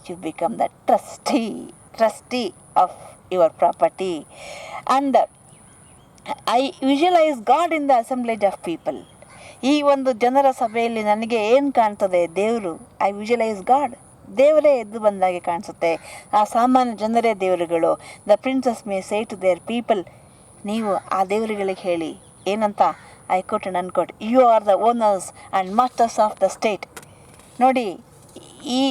You become the trustee of your property. And I visualise God in the assemblage of people. ಈ ಒಂದು ಜನರ ಸಭೆಯಲ್ಲಿ ನನಗೆ ಏನು ಕಾಣ್ತದೆ? ದೇವರು. ಐ ವಿಜುವಲೈಸ್ ಗಾಡ್, ದೇವರೇ ಎದ್ದು ಬಂದಾಗೆ ಕಾಣಿಸುತ್ತೆ. ಆ ಸಾಮಾನ್ಯ ಜನರೇ ದೇವರುಗಳು. The princes may say to their people. ನೀವು ಆ ದೇವರುಗಳಿಗೆ ಹೇಳಿ, ಏನಂತ I quote and unquote, you are the owners and masters of the state. ನೋಡಿ, ಈ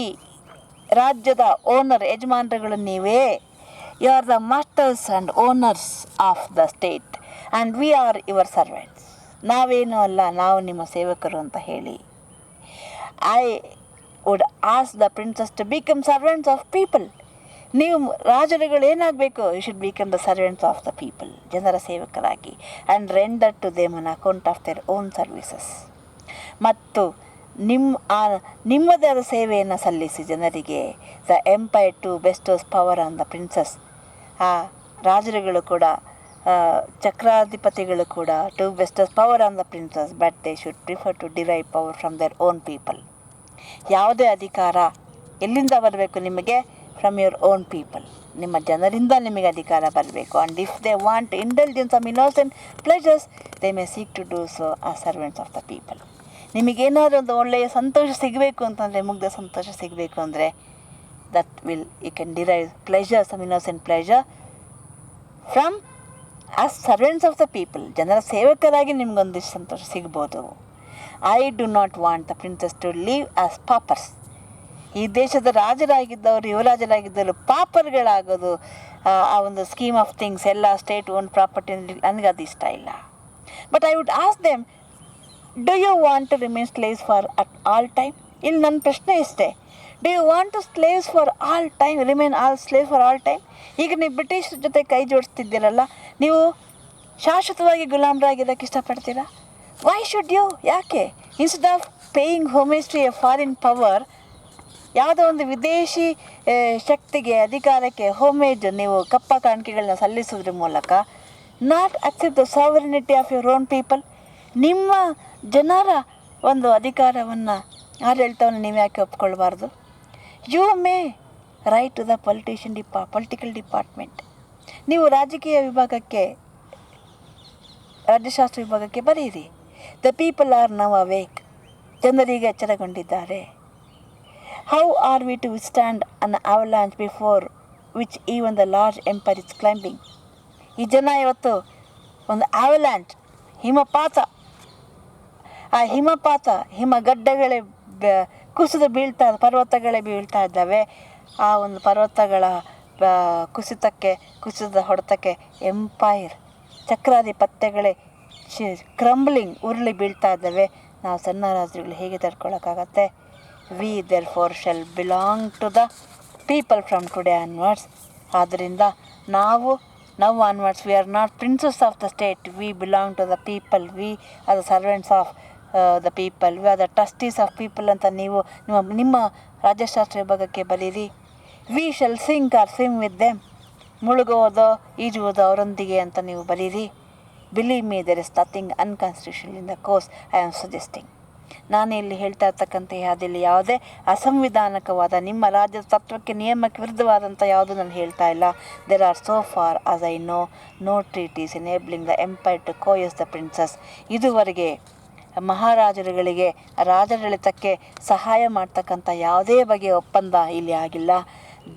ರಾಜ್ಯದ ಓನರ್, ಯಜಮಾನರುಗಳು ನೀವೇ. You are the masters and owners of the state and we are your servants. ನಾವೇನೂ ಅಲ್ಲ, ನಾವು ನಿಮ್ಮ ಸೇವಕರು ಅಂತ ಹೇಳಿ. I would ask the princes to become servants of people. ನೀವು ರಾಜರುಗಳು ಏನಾಗಬೇಕು? You should become the servants of the people, ಜನರ ಸೇವಕರಾಗಿ. And render to them an account of their own services. ಮತ್ತು ನಿಮ್ಮದೇ ಆದ ಸೇವೆಯನ್ನು ಸಲ್ಲಿಸಿ ಜನರಿಗೆ. The empire to bestows power on the princes. ಆ ರಾಜರುಗಳು ಕೂಡ, ಚಕ್ರಾಧಿಪತಿಗಳು ಕೂಡ, to bestows power on the princes, but they should prefer to derive power from their own people. ಯಾವುದೇ ಅಧಿಕಾರ ಎಲ್ಲಿಂದ ಬರಬೇಕು ನಿಮಗೆ? ಫ್ರಮ್ ಯುವರ್ ಓನ್ ಪೀಪಲ್, ನಿಮ್ಮ ಜನರಿಂದ ನಿಮಗೆ ಅಧಿಕಾರ ಬರಬೇಕು. And if they want intelligence some innocent pleasures they may seek to do so as servants of the people. ನಿಮಗೇನಾದರೂ ಒಂದು ಒಳ್ಳೆಯ ಸಂತೋಷ ಸಿಗಬೇಕು ಅಂತಂದರೆ, ಮುಗ್ಧ ಸಂತೋಷ ಸಿಗಬೇಕು ಅಂದರೆ, that will you can derive pleasure, some innocent pleasure from as servants of the people. ಜನರ ಸೇವಕರಾಗಿ ನಿಮಗೊಂದಿಷ್ಟು ಸಂತೋಷ ಸಿಗ್ಬೋದು. I do not want the princes to live as paupers. ಈ ದೇಶದ ರಾಜರಾಗಿದ್ದವರು, ಯುವರಾಜರಾಗಿದ್ದವರು ಪಾಪರ್ಗಳಾಗೋದು, ಆ ಒಂದು ಸ್ಕೀಮ್ ಆಫ್ ಥಿಂಗ್ಸ್, ಎಲ್ಲ ಸ್ಟೇಟ್ ಓನ್ ಪ್ರಾಪರ್ಟಿ, ನನಗೆ ಅದು ಇಷ್ಟ ಇಲ್ಲ. But I would ask them, do you want to remain slaves for all time? ಇಲ್ಲಿ ನನ್ನ ಪ್ರಶ್ನೆ ಇಷ್ಟೇ, do you want to slaves for all time, remain all slaves for all time? ಈಗ ನೀವು ಬ್ರಿಟಿಷ್ ಜೊತೆ ಕೈ ಜೋಡಿಸ್ತಿದ್ದೀರಲ್ಲ, ನೀವು ಶಾಶ್ವತವಾಗಿ ಗುಲಾಮರಾಗಿರೋಕ್ಕೆ ಇಷ್ಟಪಡ್ತೀರಾ? Why should you? ಯಾಕೆ? Instead of paying homage to a foreign power, ಯಾವುದೋ ಒಂದು ವಿದೇಶಿ ಶಕ್ತಿಗೆ, ಅಧಿಕಾರಕ್ಕೆ ಹೋಮೇಜ್, ನೀವು ಕಪ್ಪ ಕಾಣಿಕೆಗಳನ್ನ ಸಲ್ಲಿಸೋದ್ರ ಮೂಲಕ, not accept the sovereignty of your own people. ನಿಮ್ಮ ಜನರ ಒಂದು ಅಧಿಕಾರವನ್ನು, ಆಡಳಿತವನ್ನು ನೀವು ಯಾಕೆ ಒಪ್ಕೊಳ್ಬಾರ್ದು? You may write to the political department. ನೀವು ರಾಜಕೀಯ ವಿಭಾಗಕ್ಕೆ, ರಾಜ್ಯಶಾಸ್ತ್ರ ವಿಭಾಗಕ್ಕೆ ಬರೀರಿ. The people are now awake. ಜನರಿಗೆ ಎಚ್ಚರಗೊಂಡಿದ್ದಾರೆ. How are we to withstand an avalanche before which even the large empire is climbing? ಈ ಜನ ಇವತ್ತು ಒಂದು ಅವಲಾಂಚ್, ಹಿಮಪಾತ, ಆ ಹಿಮಗಡ್ಡೆಗಳೇ ಕುಸಿದು ಬೀಳ್ತಾ, ಪರ್ವತಗಳೇ ಬೀಳ್ತಾ ಇದ್ದಾವೆ. ಆ ಒಂದು ಪರ್ವತಗಳ ಕುಸಿದ ಹೊಡೆತಕ್ಕೆ ಎಂಪೈರ್, ಚಕ್ರಾಧಿಪತ್ಯಗಳೇ ಕ್ರಂಬ್ಲಿಂಗ್, ಉರುಳಿ ಬೀಳ್ತಾ ಇದ್ದಾವೆ. ನಾವು ಸಣ್ಣ ರಾಜ್ಯಗಳು ಹೇಗೆ ತಡ್ಕೊಳ್ಳೋಕ್ಕಾಗತ್ತೆ? We therefore shall belong to the people from today onwards. ಆದ್ದರಿಂದ ನಾವು onwards, we are not princes of the state, we belong to the people, we are the servants of the people, we are the trustees of people ಅಂತ ನೀವು ನಿಮ್ಮ ರಾಜ್ಯಶಾಸ್ತ್ರ ವಿಭಾಗಕ್ಕೆ ಬರೀರಿ. We shall sink or swim with them. ಮುಳುಗುವುದೋ ಈಜುವುದೋ ಅವರೊಂದಿಗೆ ಅಂತ ನೀವು ಬರೀರಿ. Believe me, there is nothing unconstitutional in the course I am suggesting. ನಾನು ಇಲ್ಲಿ ಹೇಳ್ತಾ ಇರ್ತಕ್ಕಂಥ ಯಾವುದಿಲ್ಲ, ಯಾವುದೇ ಅಸಂವಿಧಾನಕವಾದ, ನಿಮ್ಮ ರಾಜ್ಯದ ತತ್ವಕ್ಕೆ, ನಿಯಮಕ್ಕೆ ವಿರುದ್ಧವಾದಂಥ ಯಾವುದು ನಾನು ಹೇಳ್ತಾ ಇಲ್ಲ. There are so far as I know treaties enabling the empire to coerce the princes. ಇದುವರೆಗೆ ಮಹಾರಾಜರುಗಳಿಗೆ, ರಾಜಾಡಳಿತಕ್ಕೆ ಸಹಾಯ ಮಾಡ್ತಕ್ಕಂಥ ಯಾವುದೇ ಬಗೆಯ ಒಪ್ಪಂದ ಇಲ್ಲಿ ಆಗಿಲ್ಲ.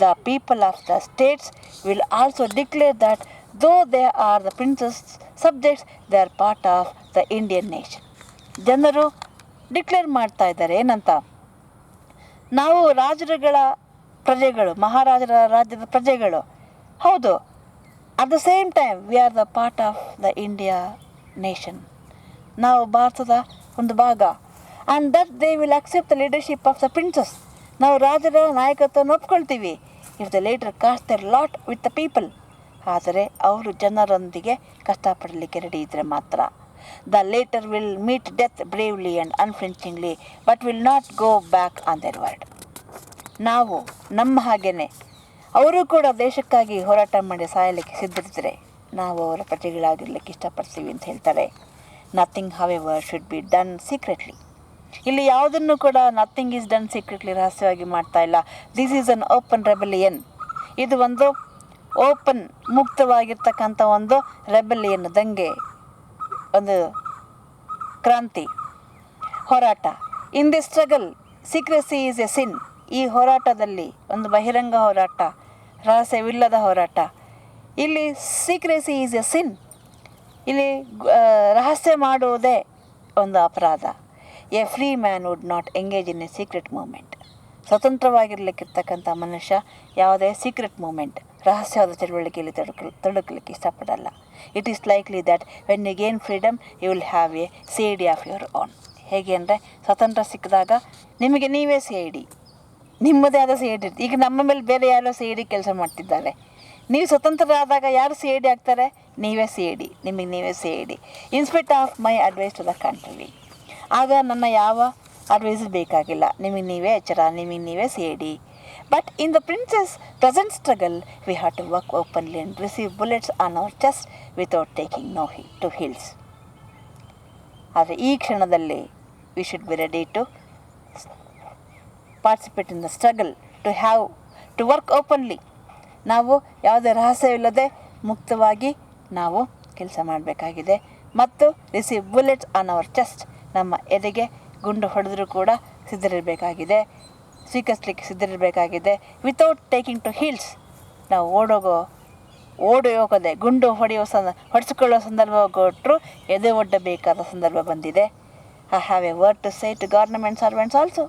The people of the states will also declare that though they are the princes subjects, they are part of the Indian nation. ಜನರು ಡಿಕ್ಲೇರ್ ಮಾಡ್ತಾ ಇದ್ದಾರೆ ಏನಂತ? ನಾವು ರಾಜರುಗಳ ಪ್ರಜೆಗಳು, ಮಹಾರಾಜರ ರಾಜ್ಯದ ಪ್ರಜೆಗಳು, ಹೌದು. At the same time we are the part of the India nation. ನಾವು ಭಾರತದ ಒಂದು ಭಾಗ. And that they will accept the leadership of the princes. ನಾವು ರಾಜರ ನಾಯಕತ್ವವನ್ನು ಒಪ್ಕೊಳ್ತೀವಿ. If the leader cast their lot with the people. ಆದರೆ ಅವರು ಜನರೊಂದಿಗೆ ಕಷ್ಟಪಡಲಿಕ್ಕೆ ರೆಡಿ ಇದ್ದರೆ ಮಾತ್ರ. The later will meet death bravely and unflinchingly, but will not go back on their word. ನಾವು ನಮ್ಮ ಹಾಗೇನೆ ಅವರು ಕೂಡ ದೇಶಕ್ಕಾಗಿ ಹೋರಾಟ ಮಾಡಿ ಸಾಯಲಿಕ್ಕೆ ಸಿದ್ಧರಿದ್ದರೆ ನಾವು ಅವರ ಪ್ರಜೆಗಳಾಗಿರ್ಲಿಕ್ಕೆ ಇಷ್ಟಪಡ್ತೀವಿ ಅಂತ ಹೇಳ್ತಾರೆ. Nothing however should be done secretly. ಇಲ್ಲಿ ಯಾವುದನ್ನು ಕೂಡ ನಥಿಂಗ್ ಈಸ್ ಡನ್ ಸೀಕ್ರೆಟ್ಲಿ, ರಹಸ್ಯವಾಗಿ ಮಾಡ್ತಾ ಇಲ್ಲ. This is an open rebellion. ಇದು ಒಂದು ಓಪನ್, ಮುಕ್ತವಾಗಿರ್ತಕ್ಕಂಥ ಒಂದು ರೆಬೆಲಿಯನ್, ದಂಗೆ, ಒಂದು ಕ್ರಾಂತಿ, ಹೋರಾಟ. In the struggle secrecy is a sin. ಈ ಹೋರಾಟದಲ್ಲಿ ಒಂದು ಬಹಿರಂಗ ಹೋರಾಟ, ರಹಸ್ಯವಿಲ್ಲದ ಹೋರಾಟ. ಇಲ್ಲಿ ಸೀಕ್ರೆಸಿ ಈಸ್ ಎ ಸಿನ್. ಇಲ್ಲಿ ರಹಸ್ಯ ಮಾಡುವುದೇ ಒಂದು ಅಪರಾಧ. A free man would not engage in a secret movement. ಸ್ವತಂತ್ರವಾಗಿರ್ಲಿಕ್ಕಿರ್ತಕ್ಕಂಥ ಮನುಷ್ಯ ಯಾವುದೇ ಸೀಕ್ರೆಟ್ ಮೂಮೆಂಟ್, ರಹಸ್ಯವಾದ ಚಳುವಳಿಕೆಯಲ್ಲಿ ತೊಡಗಲಿಕ್ಕೆ ಇಷ್ಟಪಡಲ್ಲ. It is likely that when you gain freedom you will have a C I D of your own. ಹೇಗೆ ಅಂದರೆ, ಸ್ವತಂತ್ರ ಸಿಕ್ಕಿದಾಗ ನಿಮಗೆ ನೀವೇ ಸಿ ಐ ಡಿ, ನಿಮ್ಮದೇ ಆದ ಸಿ ಐ ಡಿ ಇರುತ್ತೆ. ಈಗ ನಮ್ಮ ಮೇಲೆ ಬೇರೆ ಯಾರೋ ಸಿ ಐ ಡಿ ಕೆಲಸ ಮಾಡ್ತಿದ್ದಾರೆ. ನೀವು ಸ್ವತಂತ್ರರಾದಾಗ ಯಾರು ಸಿ ಐ ಡಿ ಆಗ್ತಾರೆ? ನೀವೇ ಸಿ ಐ ಡಿ, ನಿಮಗೆ ನೀವೇ C I D. Inspect of my advice to the country. ಆಗ ನನ್ನ ಯಾವ ಅಡ್ವೈಸ್ ಬೇಕಾಗಿಲ್ಲ, ನಿಮಗೆ ನೀವೇ ಎಚ್ಚರ, ನಿಮಗೆ ನೀವೇ C I D. But in the princes present struggle we have to work openly and receive bullets on our chest without taking no to heels. ಆದರೆ ಈ ಕ್ಷಣದಲ್ಲಿ we should be ready to participate in the struggle, to work openly. ನಾವು ಯಾವುದೇ ರಹಸ್ಯವಿಲ್ಲದೆ ಮುಕ್ತವಾಗಿ ನಾವು ಕೆಲಸ ಮಾಡಬೇಕಾಗಿದೆ. ಮತ್ತು receive bullets on our chest, ನಮ್ಮ ಎದೆಗೆ ಗುಂಡು ಹೊಡೆದರೂ ಕೂಡ ಸಿದ್ಧರಿರಬೇಕಾಗಿದೆ, ಸ್ವೀಕರಿಸಲಿಕ್ಕೆ ಸಿದ್ಧರಿರಬೇಕಾಗಿದೆ. ವಿತೌಟ್ ಟೇಕಿಂಗ್ ಟು ಹೀಲ್ಸ್, ನಾವು ಓಡಿ ಹೋಗದೆ ಗುಂಡು ಹೊಡೆಸಿಕೊಳ್ಳೋ ಸಂದರ್ಭ ಕೊಟ್ಟರು ಎದೆ ಒಡ್ಡಬೇಕಾದ ಸಂದರ್ಭ ಬಂದಿದೆ. I have a word to say to government servants also.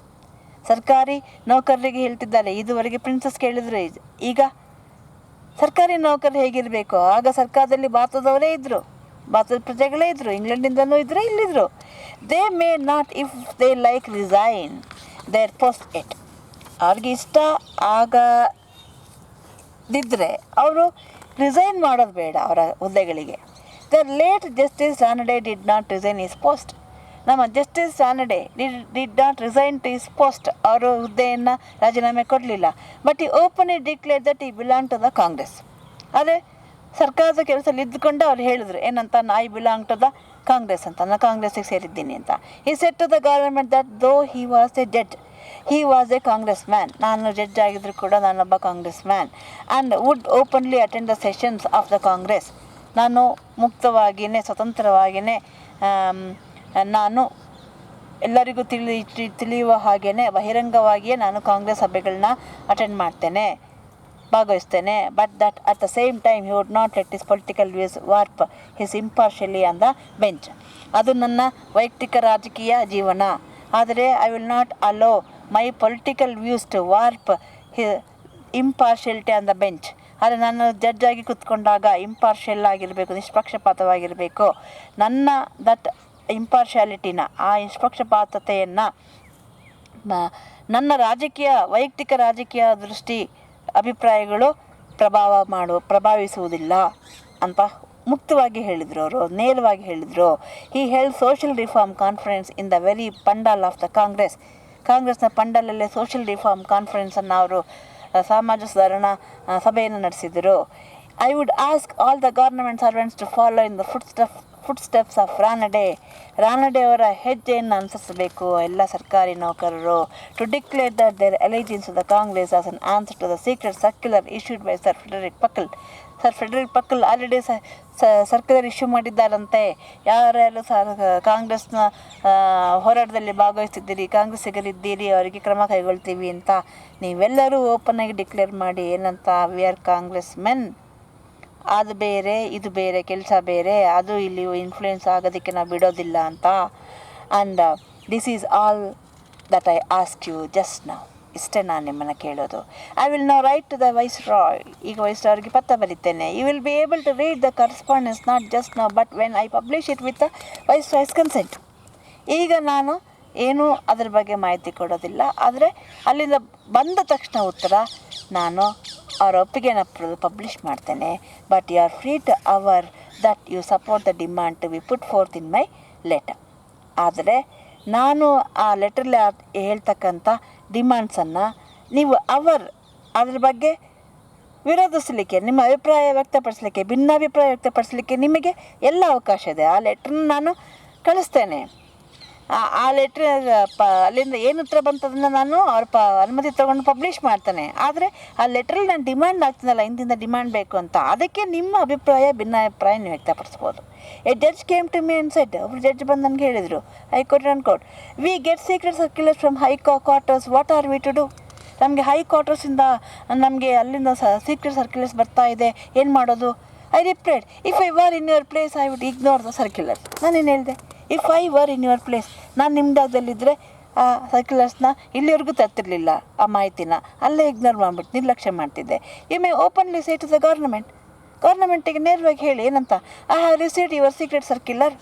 ಸರ್ಕಾರಿ ನೌಕರರಿಗೆ ಹೇಳ್ತಿದ್ದಾರೆ. ಇದುವರೆಗೆ ಪ್ರಿನ್ಸಸ್ ಕೇಳಿದ್ರು, ಈಗ ಸರ್ಕಾರಿ ನೌಕರರು ಹೇಗಿರಬೇಕು? ಆಗ ಸರ್ಕಾರದಲ್ಲಿ ಭಾರತದವರೇ ಇದ್ದರು, ಭಾರತದ ಪ್ರಜೆಗಳೇ ಇದ್ದರು, ಇಂಗ್ಲೆಂಡಿಂದನೂ ಇದ್ದರು, ಇಲ್ಲಿದ್ದರು. They may not if they like resign their post it. ಅವ್ರಿಗೆ ಇಷ್ಟ ಆಗದಿದ್ದರೆ ಅವರು ರಿಸೈನ್ ಮಾಡೋದು ಬೇಡ ಅವರ ಹುದ್ದೆಗಳಿಗೆ. The late justice Ranade did not resign his post. ನಮ್ಮ justice Ranade did not resign to his post. ಅವರು ಹುದ್ದೆಯನ್ನು ರಾಜೀನಾಮೆ ಕೊಡಲಿಲ್ಲ. But he openly declare that he belong to the Congress. ಆದರೆ ಸರ್ಕಾರದ ಕೆಲಸದಲ್ಲಿ ಇದ್ದುಕೊಂಡು ಅವ್ರು ಹೇಳಿದ್ರು ಏನಂತ, I belong to the Congress ಅಂತ, ನಾನು ಕಾಂಗ್ರೆಸ್ಸಿಗೆ ಸೇರಿದ್ದೀನಿ ಅಂತ. He said to the government that though he was a judge, he was a Congress man. ನಾನು ಜಡ್ಜ್ ಆಗಿದ್ರು ಕೂಡ ನಾನೊಬ್ಬ Congress man. And would openly attend the sessions of the Congress. ನಾನು ಮುಕ್ತವಾಗಿಯೇ ಸ್ವತಂತ್ರವಾಗಿಯೇ ನಾನು ಎಲ್ಲರಿಗೂ ತಿಳಿಯುವ ಹಾಗೆಯೇ ಬಹಿರಂಗವಾಗಿಯೇ ನಾನು ಕಾಂಗ್ರೆಸ್ ಸಭೆಗಳನ್ನ ಅಟೆಂಡ್ ಮಾಡ್ತೇನೆ, ಭಾಗವಹಿಸ್ತೇನೆ. But that at the same time he would not let his political views warp his impartially on the bench. ಅದು ನನ್ನ ವೈಯಕ್ತಿಕ ರಾಜಕೀಯ ಜೀವನ. ಆದರೆ I will not allow my political views to warp impartiality on the bench. ಆದರೆ ನಾನು judge ಆಗಿ ಕೂತ್ಕೊಂಡಾಗ impartial ಆಗಿರಬೇಕು, ನಿಷ್ಪಕ್ಷಪಾತವಾಗಿರಬೇಕು. ದಟ್ ಇಂಪಾರ್ಷಿಯಾಲಿಟಿನ, ಆ ನಿಷ್ಪಕ್ಷಪಾತತೆಯನ್ನು ನನ್ನ ವೈಯಕ್ತಿಕ ರಾಜಕೀಯ ದೃಷ್ಟಿ ಅಭಿಪ್ರಾಯಗಳು ಪ್ರಭಾವಿಸುವುದಿಲ್ಲ ಅಂತ ಮುಕ್ತವಾಗಿ ಹೇಳಿದರು, ಅವರು ನೇರವಾಗಿ ಹೇಳಿದರು. He held social reform conference in the very pandal of the Congress. ಕಾಂಗ್ರೆಸ್ನ ಪಂಡಲಲ್ಲೇ ಸೋಷಿಯಲ್ ರಿಫಾರ್ಮ್ ಕಾನ್ಫರೆನ್ಸನ್ನು ಅವರು ಸಮಾಜ ಸುಧಾರಣಾ ಸಭೆಯನ್ನು ನಡೆಸಿದರು. I would ask all the government servants to follow in the footsteps of Ranade ಅವರ ಹೆಜ್ಜೆಯನ್ನು ಅನುಸರಿಸಬೇಕು ಎಲ್ಲ ಸರ್ಕಾರಿ ನೌಕರರು. To declare that their allegiance to the Congress as an answer to the secret circular issued by sir Frederick Puckle already circular issue ಮಾಡಿದ್ದಾರಂತೆ. ಯಾರ್ಯಾರು ಕಾಂಗ್ರೆಸ್ನ ಹೋರಾಟದಲ್ಲಿ ಭಾಗವಹಿಸ್ತಿದ್ದೀರಿ, ಕಾಂಗ್ರೆಸ್ಸಿಗರಿದ್ದೀರಿ, ಅವರಿಗೆ ಕ್ರಮ ಕೈಗೊಳ್ತೀವಿ ಅಂತ ನೀವೆಲ್ಲರೂ ಓಪನ್ನಾಗಿ ಡಿಕ್ಲೇರ್ ಮಾಡಿ. ಏನಂತ, ವಿ ಆರ್ ಕಾಂಗ್ರೆಸ್ ಮೆನ್. ಅದು ಬೇರೆ ಇದು ಬೇರೆ, ಕೆಲಸ ಬೇರೆ, ಅದು ಇಲ್ಲಿ ಇನ್ಫ್ಲೂಯೆನ್ಸ್ ಆಗೋದಕ್ಕೆ ನಾವು ಬಿಡೋದಿಲ್ಲ ಅಂತ. And this is all that I ask you just now. ಇಷ್ಟೇ ನಾನು ನಿಮ್ಮನ್ನು ಕೇಳೋದು. I will now write to the viceroy. ಈಗ ವೈಸ್ರಾಯ್ಗೆ ಪತ್ರ ಬರೀತೇನೆ. You will be able to read the correspondence not just now but when I publish it with the viceroy's consent. ಈಗ ನಾನು ಏನೂ ಅದ್ರ ಬಗ್ಗೆ ಮಾಹಿತಿ ಕೊಡೋದಿಲ್ಲ. ಆದರೆ ಅಲ್ಲಿಂದ ಬಂದ ತಕ್ಷಣ ಉತ್ತರ ನಾನು ಅವರ ಒಪ್ಪಿಗೆನ ಪಬ್ಲಿಷ್ ಮಾಡ್ತೇನೆ. But you are free to that you support the demand to be put forth in my letter. ಆದರೆ ನಾನು ಆ ಲೆಟ್ರಲ್ಲಿ ಹೇಳ್ತಕ್ಕಂಥ ಡಿಮ್ಯಾಂಡ್ಸನ್ನು ನೀವು ಅದ್ರ ಬಗ್ಗೆ ವಿರೋಧಿಸಲಿಕ್ಕೆ, ನಿಮ್ಮ ಅಭಿಪ್ರಾಯ ವ್ಯಕ್ತಪಡಿಸಲಿಕ್ಕೆ, ಭಿನ್ನಾಭಿಪ್ರಾಯ ವ್ಯಕ್ತಪಡಿಸಲಿಕ್ಕೆ ನಿಮಗೆ ಎಲ್ಲ ಅವಕಾಶ ಇದೆ. ಆ ಲೆಟ್ರನ್ನ ನಾನು ಕಳಿಸ್ತೇನೆ. ಆ ಲೆಟ್ರ್ ಅಲ್ಲಿಂದ ಏನು ಉತ್ತರ ಬಂತದನ್ನು ನಾನು ಅವ್ರ ಅನುಮತಿ ತೊಗೊಂಡು ಪಬ್ಲಿಷ್ ಮಾಡ್ತೇನೆ. ಆದರೆ ಆ ಲೆಟ್ರಲ್ಲಿ ನಾನು ಡಿಮ್ಯಾಂಡ್ ಆಗ್ತೀನಲ್ಲ, ಇಂತಿಂದ ಡಿಮ್ಯಾಂಡ್ ಬೇಕು ಅಂತ, ಅದಕ್ಕೆ ನಿಮ್ಮ ಅಭಿಪ್ರಾಯ ಭಿನ್ನಾಭಿಪ್ರಾಯ ನೀವು ವ್ಯಕ್ತಪಡಿಸ್ಬೋದು. A judge came to me and said, ಒಬ್ರು ಜಡ್ಜ್ ಬಂದು ನನಗೆ ಹೇಳಿದರು, high court and court, we get secret circulars from high quarters, what are we to do? ನಮಗೆ ಹೈ ಕ್ವಾರ್ಟರ್ಸಿಂದ ನಮಗೆ ಅಲ್ಲಿಂದ ಸೀಕ್ರೆಟ್ ಸರ್ಕ್ಯುಲರ್ಸ್ ಬರ್ತಾ ಇದೆ, ಏನು ಮಾಡೋದು? I replied, if I were in your place I would ignore the circular. ನಾನೇನು ಹೇಳಿದೆ, if I were in your place, ನಾನು ನಿಮ್ಮ ಜಾಗದಲ್ಲಿದ್ದರೆ ಆ ಸರ್ಕ್ಯುಲರ್ಸ್ನ ಇಲ್ಲಿವರೆಗೂ ತರ್ತಿರ್ಲಿಲ್ಲ, ಆ ಮಾಹಿತಿನ ಅಲ್ಲೇ ಇಗ್ನೋರ್ ಮಾಡಿಬಿಟ್ಟು ನಿರ್ಲಕ್ಷ್ಯ ಮಾಡ್ತಿದ್ದೆ. You may openly say to the ಗೌರ್ನಮೆಂಟಿಗೆ ನೇರವಾಗಿ ಹೇಳಿ ಏನಂತ, I have received your secret circular,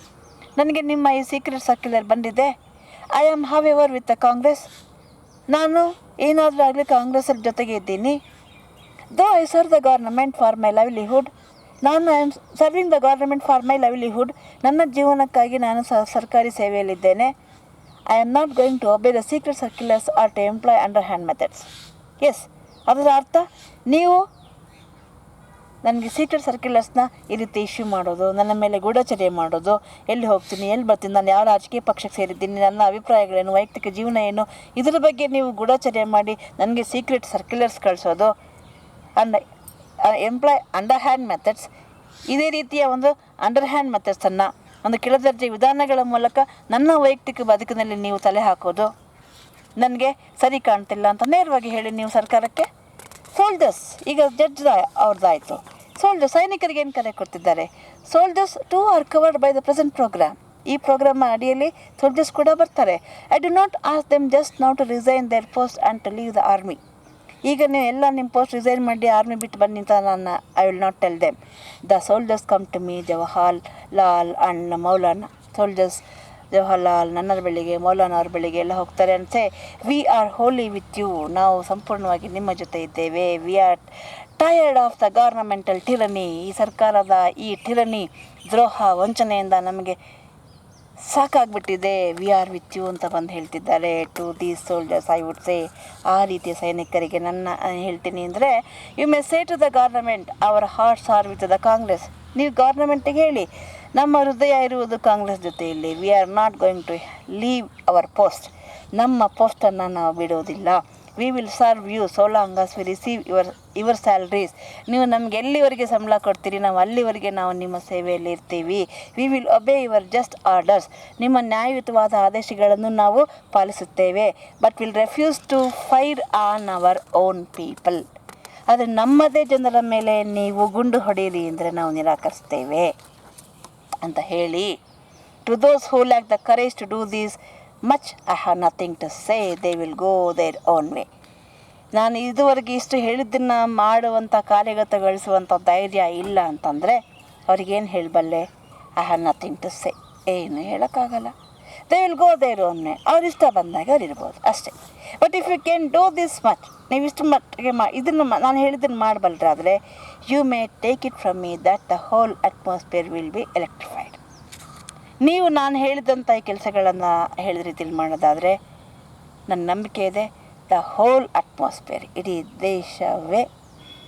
ನನಗೆ ನಿಮ್ಮ ಈ ಸೀಕ್ರೆಟ್ ಸರ್ಕ್ಯುಲರ್ ಬಂದಿದೆ. I am however with the Congress, ನಾನು ಏನಾದರೂ ಆಗಲಿ ಕಾಂಗ್ರೆಸ್ಸರ ಜೊತೆಗೆ ಇದ್ದೀನಿ. Though I serve the government for my livelihood, ನಾನು I am serving the government for my livelihood, ನನ್ನ ಜೀವನಕ್ಕಾಗಿ ನಾನು ಸರ್ಕಾರಿ ಸೇವೆಯಲ್ಲಿದ್ದೇನೆ. I am not going to obey the secret circulars R to employ underhand methods. Yes, ಅದರ ಅರ್ಥ ನೀವು ನನಗೆ ಸೀಕ್ರೆಟ್ ಸರ್ಕ್ಯುಲರ್ಸ್ನ ಈ ರೀತಿ ಇಶ್ಯೂ ಮಾಡೋದು, ನನ್ನ ಮೇಲೆ ಗೂಢಚರ್ಯೆ ಮಾಡೋದು, ಎಲ್ಲಿ ಹೋಗ್ತೀನಿ, ಎಲ್ಲಿ ಬರ್ತೀನಿ, ನಾನು ಯಾವ ರಾಜಕೀಯ ಪಕ್ಷಕ್ಕೆ ಸೇರಿದ್ದೀನಿ, ನನ್ನ ಅಭಿಪ್ರಾಯಗಳೇನು, ವೈಯಕ್ತಿಕ ಜೀವನ ಏನು, ಇದರ ಬಗ್ಗೆ ನೀವು ಗೂಢಚರ್ಯೆ ಮಾಡಿ ನನಗೆ ಸೀಕ್ರೆಟ್ ಸರ್ಕ್ಯುಲರ್ಸ್ ಕಳಿಸೋದು, and employ underhand methods, ಇದೇ ರೀತಿಯ ಒಂದು ಅಂಡರ್ ಹ್ಯಾಂಡ್ ಮೆಥಡ್ಸನ್ನು, ಒಂದು ಕೆಳದರ್ಜೆ ವಿಧಾನಗಳ ಮೂಲಕ ನನ್ನ ವೈಯಕ್ತಿಕ ಬದುಕಿನಲ್ಲಿ ನೀವು ತಲೆ ಹಾಕೋದು ನನಗೆ ಸರಿ ಕಾಣ್ತಿಲ್ಲ ಅಂತ ನೇರವಾಗಿ ಹೇಳಿ ನೀವು ಸರ್ಕಾರಕ್ಕೆ. ಸೋಲ್ಜರ್ಸ್, ಈಗ ಜಡ್ಜ್ ಅವ್ರದ್ದಾಯಿತು, ಸೋಲ್ಜರ್ಸ್ ಸೈನಿಕರಿಗೆ ಏನು ಕರೆ ಕೊಡ್ತಿದ್ದಾರೆ, soldiers too are covered by the present program. ಈ ಪ್ರೋಗ್ರಾಮ್ ಅಡಿಯಲ್ಲಿ ಸೋಲ್ಜರ್ಸ್ ಕೂಡ ಬರ್ತಾರೆ. I do not ask them just now to resign their post and to leave the army. ಈಗ ನೀವು ಎಲ್ಲ ನಿಮ್ಮ ಪೋಸ್ಟ್ ರಿಸೈನ್ ಮಾಡಿ ಆರ್ಮಿ ಬಿಟ್ಟು ಬನ್ನಿ ಅಂತ ನಾನು I will not tell them. The soldiers come to me, Jawaharlal and Maulana. Soldiers Jawaharlal ನನ್ನರ ಬಳಿಗೆ, ಮೌಲಾನಾ ಅವ್ರ ಬಳಿಗೆ ಎಲ್ಲ ಹೋಗ್ತಾರೆ ಅನ್ಸೆ. We are wholly with you, ನಾವು ಸಂಪೂರ್ಣವಾಗಿ ನಿಮ್ಮ ಜೊತೆ ಇದ್ದೇವೆ. We are tired of the governmental tyranny, ಈ ಸರ್ಕಾರದ ಈ ಟಿರನಿ, ದ್ರೋಹ ವಂಚನೆಯಿಂದ ನಮಗೆ ಸಾಕಾಗ್ಬಿಟ್ಟಿದೆ. ವಿ ಆರ್ ವಿತ್ ಯು ಅಂತ ಬಂದು ಹೇಳ್ತಿದ್ದಾರೆ to these soldiers. I would say, ಆ ರೀತಿಯ ಸೈನಿಕರಿಗೆ ನನ್ನ ಹೇಳ್ತೀನಿ ಅಂದರೆ, you may say to the government our hearts are with the Congress. ನೀವು ಗವರ್ನಮೆಂಟಿಗೆ ಹೇಳಿ, ನಮ್ಮ ಹೃದಯ ಇರುವುದು ಕಾಂಗ್ರೆಸ್ ಜೊತೆಯಲ್ಲಿ. We are not going to leave our post, ನಮ್ಮ ಪೋಸ್ಟನ್ನು ನಾವು ಬಿಡೋದಿಲ್ಲ. We will serve you so long as we receive your salaries. ನೀವು ನಮಗೆ ಎಲ್ಲಿವರೆಗೆ ಸಂಬಳ ಕೊಡ್ತೀರಿ, ನಾವು ಅಲ್ಲಿವರೆಗೆ ನಾವು ನಿಮ್ಮ ಸೇವೆಯಲ್ಲಿ ಇರ್ತೀವಿ. We will obey your just orders, ನಿಮ್ಮ ನ್ಯಾಯಯುತವಾದ ಆದೇಶಗಳನ್ನು ನಾವು ಪಾಲಿಸುತ್ತೇವೆ. But will refuse to fire on our own people. ಆದರೆ ನಮ್ಮದೇ ಜನರ ಮೇಲೆ ನೀವು ಗುಂಡು ಹೊಡೆಯಿರಿ ಅಂದರೆ ನಾವು ನಿರಾಕರಿಸ್ತೇವೆ ಅಂತ ಹೇಳಿ, to those who lack the courage to do these much I have nothing to say, they will go their own way. ನಾನು ಇದುವರೆಗೆ ಇಷ್ಟು ಹೇಳಿದ್ದನ್ನು ಮಾಡುವಂಥ, ಕಾರ್ಯಗತಗೊಳಿಸುವಂಥ ಧೈರ್ಯ ಇಲ್ಲ ಅಂತಂದರೆ ಅವ್ರಿಗೇನು ಹೇಳಬಲ್ಲೆ? I have nothing to say, ಏನು ಹೇಳೋಕ್ಕಾಗಲ್ಲ. They will go their own way, ಅವ್ರು ಇಷ್ಟ ಬಂದಾಗ ಅವ್ರು ಇರ್ಬೋದು ಅಷ್ಟೇ. But if you can do this much, ನೀವು ಇಷ್ಟು ಮಟ್ಟಿಗೆ ಇದನ್ನು ನಾನು ಹೇಳಿದ್ದನ್ನು ಮಾಡಬಲ್ಲರಾದರೆ, you may take it from me that the whole atmosphere will be electrified. ನೀವು ನಾನು ಹೇಳಿದಂಥ ಈ ಕೆಲಸಗಳನ್ನು ಹೇಳಿದ ರೀತಿಯಲ್ಲಿ ಮಾಡೋದಾದರೆ ನನ್ನ ನಂಬಿಕೆ ಇದೆ, ದ ಹೋಲ್ ಅಟ್ಮಾಸ್ಫಿಯರ್, ಇಡೀ ದೇಶವೇ,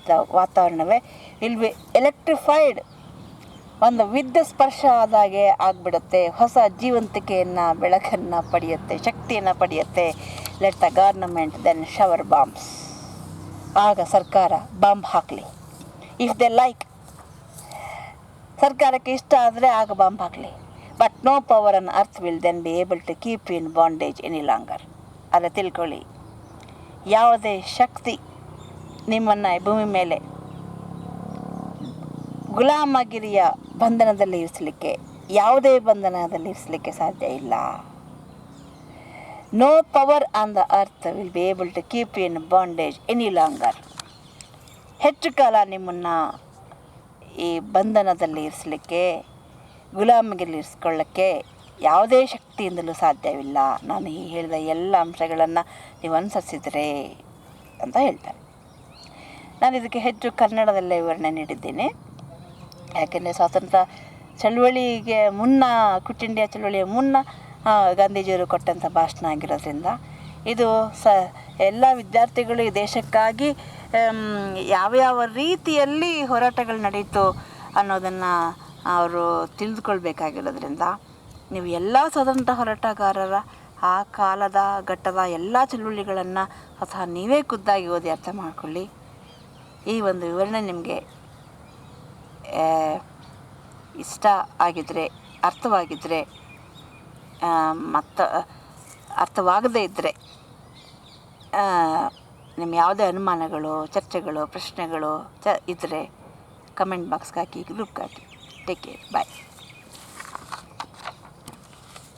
ದ ವಾತಾವರಣವೇ ವಿಲ್ ಬಿ ಎಲೆಕ್ಟ್ರಿಫೈಡ್. ಒಂದು ವಿದ್ಯುತ್ ಸ್ಪರ್ಶ ಆದಾಗೆ ಆಗಿಬಿಡುತ್ತೆ, ಹೊಸ ಜೀವಂತಿಕೆಯನ್ನು, ಬೆಳಕನ್ನು ಪಡೆಯುತ್ತೆ, ಶಕ್ತಿಯನ್ನು ಪಡೆಯುತ್ತೆ. Let the government then shower bombs. ಆಗ ಸರ್ಕಾರ ಬಾಂಬ್ ಹಾಕಲಿ. ಇಫ್ ದೆ ಲೈಕ್, ಸರ್ಕಾರಕ್ಕೆ ಇಷ್ಟ ಆದರೆ ಆಗ ಬಾಂಬ್ ಹಾಕಲಿ. But no power on earth will then be able to keep in bondage any longer. ಅಲ್ಲ, ತಿಳ್ಕೊಳ್ಳಿ, ಯಾವುದೇ ಶಕ್ತಿ ನಿಮ್ಮನ್ನು ಭೂಮಿ ಮೇಲೆ ಗುಲಾಮಗಿರಿಯ ಬಂಧನದಲ್ಲಿ ಇರಿಸಲಿಕ್ಕೆ, ಯಾವುದೇ ಬಂಧನದಲ್ಲಿ ಇರಿಸಲಿಕ್ಕೆ ಸಾಧ್ಯ ಇಲ್ಲ. No power on the earth will be able to keep in bondage any longer. ಹೆಚ್ಚು ಕಾಲ ನಿಮ್ಮನ್ನು ಈ ಬಂಧನದಲ್ಲಿ ಇರಿಸಲಿಕ್ಕೆ, ಗುಲಾಮಗಿರಿ ಇರಿಸ್ಕೊಳ್ಳೋಕ್ಕೆ ಯಾವುದೇ ಶಕ್ತಿಯಿಂದಲೂ ಸಾಧ್ಯವಿಲ್ಲ. ನಾನು ಈ ಹೇಳಿದ ಎಲ್ಲ ಅಂಶಗಳನ್ನು ನೀವು ಅನುಸರಿಸಿದರೆ ಅಂತ ಹೇಳ್ತಾರೆ. ನಾನು ಇದಕ್ಕೆ ಹೆಚ್ಚು ಕನ್ನಡದಲ್ಲೇ ವಿವರಣೆ ನೀಡಿದ್ದೇನೆ. ಯಾಕೆಂದರೆ ಸ್ವಾತಂತ್ರ್ಯ ಚಳುವಳಿಗೆ ಮುನ್ನ, ಕ್ವಿಟ್ ಇಂಡಿಯಾ ಚಳುವಳಿಯ ಮುನ್ನ ಗಾಂಧೀಜಿಯವರು ಕೊಟ್ಟಂಥ ಭಾಷಣ ಆಗಿರೋದ್ರಿಂದ ಇದು ಎಲ್ಲ ವಿದ್ಯಾರ್ಥಿಗಳು ಈ ದೇಶಕ್ಕಾಗಿ ಯಾವ್ಯಾವ ರೀತಿಯಲ್ಲಿ ಹೋರಾಟಗಳು ನಡೀತು ಅನ್ನೋದನ್ನು ಅವರು ತಿಳಿದುಕೊಳ್ಬೇಕಾಗಿರೋದ್ರಿಂದ, ನೀವು ಎಲ್ಲ ಸ್ವತಂತ್ರ ಹೋರಾಟಗಾರರ ಆ ಕಾಲದ ಘಟ್ಟದ ಎಲ್ಲ ಚಳುವಳಿಗಳನ್ನು ಅಥವಾ ನೀವೇ ಖುದ್ದಾಗಿ ಓದಿ ಅರ್ಥ ಮಾಡಿಕೊಳ್ಳಿ. ಈ ಒಂದು ವಿವರಣೆ ನಿಮಗೆ ಇಷ್ಟ ಆಗಿದ್ದರೆ, ಅರ್ಥವಾಗಿದ್ದರೆ, ಮತ್ತು ಅರ್ಥವಾಗದೇ ಇದ್ದರೆ ನಿಮ್ಮ ಯಾವುದೇ ಅನುಮಾನಗಳು, ಚರ್ಚೆಗಳು, ಪ್ರಶ್ನೆಗಳು ಇದ್ದರೆ ಕಮೆಂಟ್ ಬಾಕ್ಸ್ಗೆ ಹಾಕಿ ಗ್ರೂಪ್ಗೆ ಹಾಕಿ. ಟೇಕ್ ಕೇರ್, ಬಾಯ್.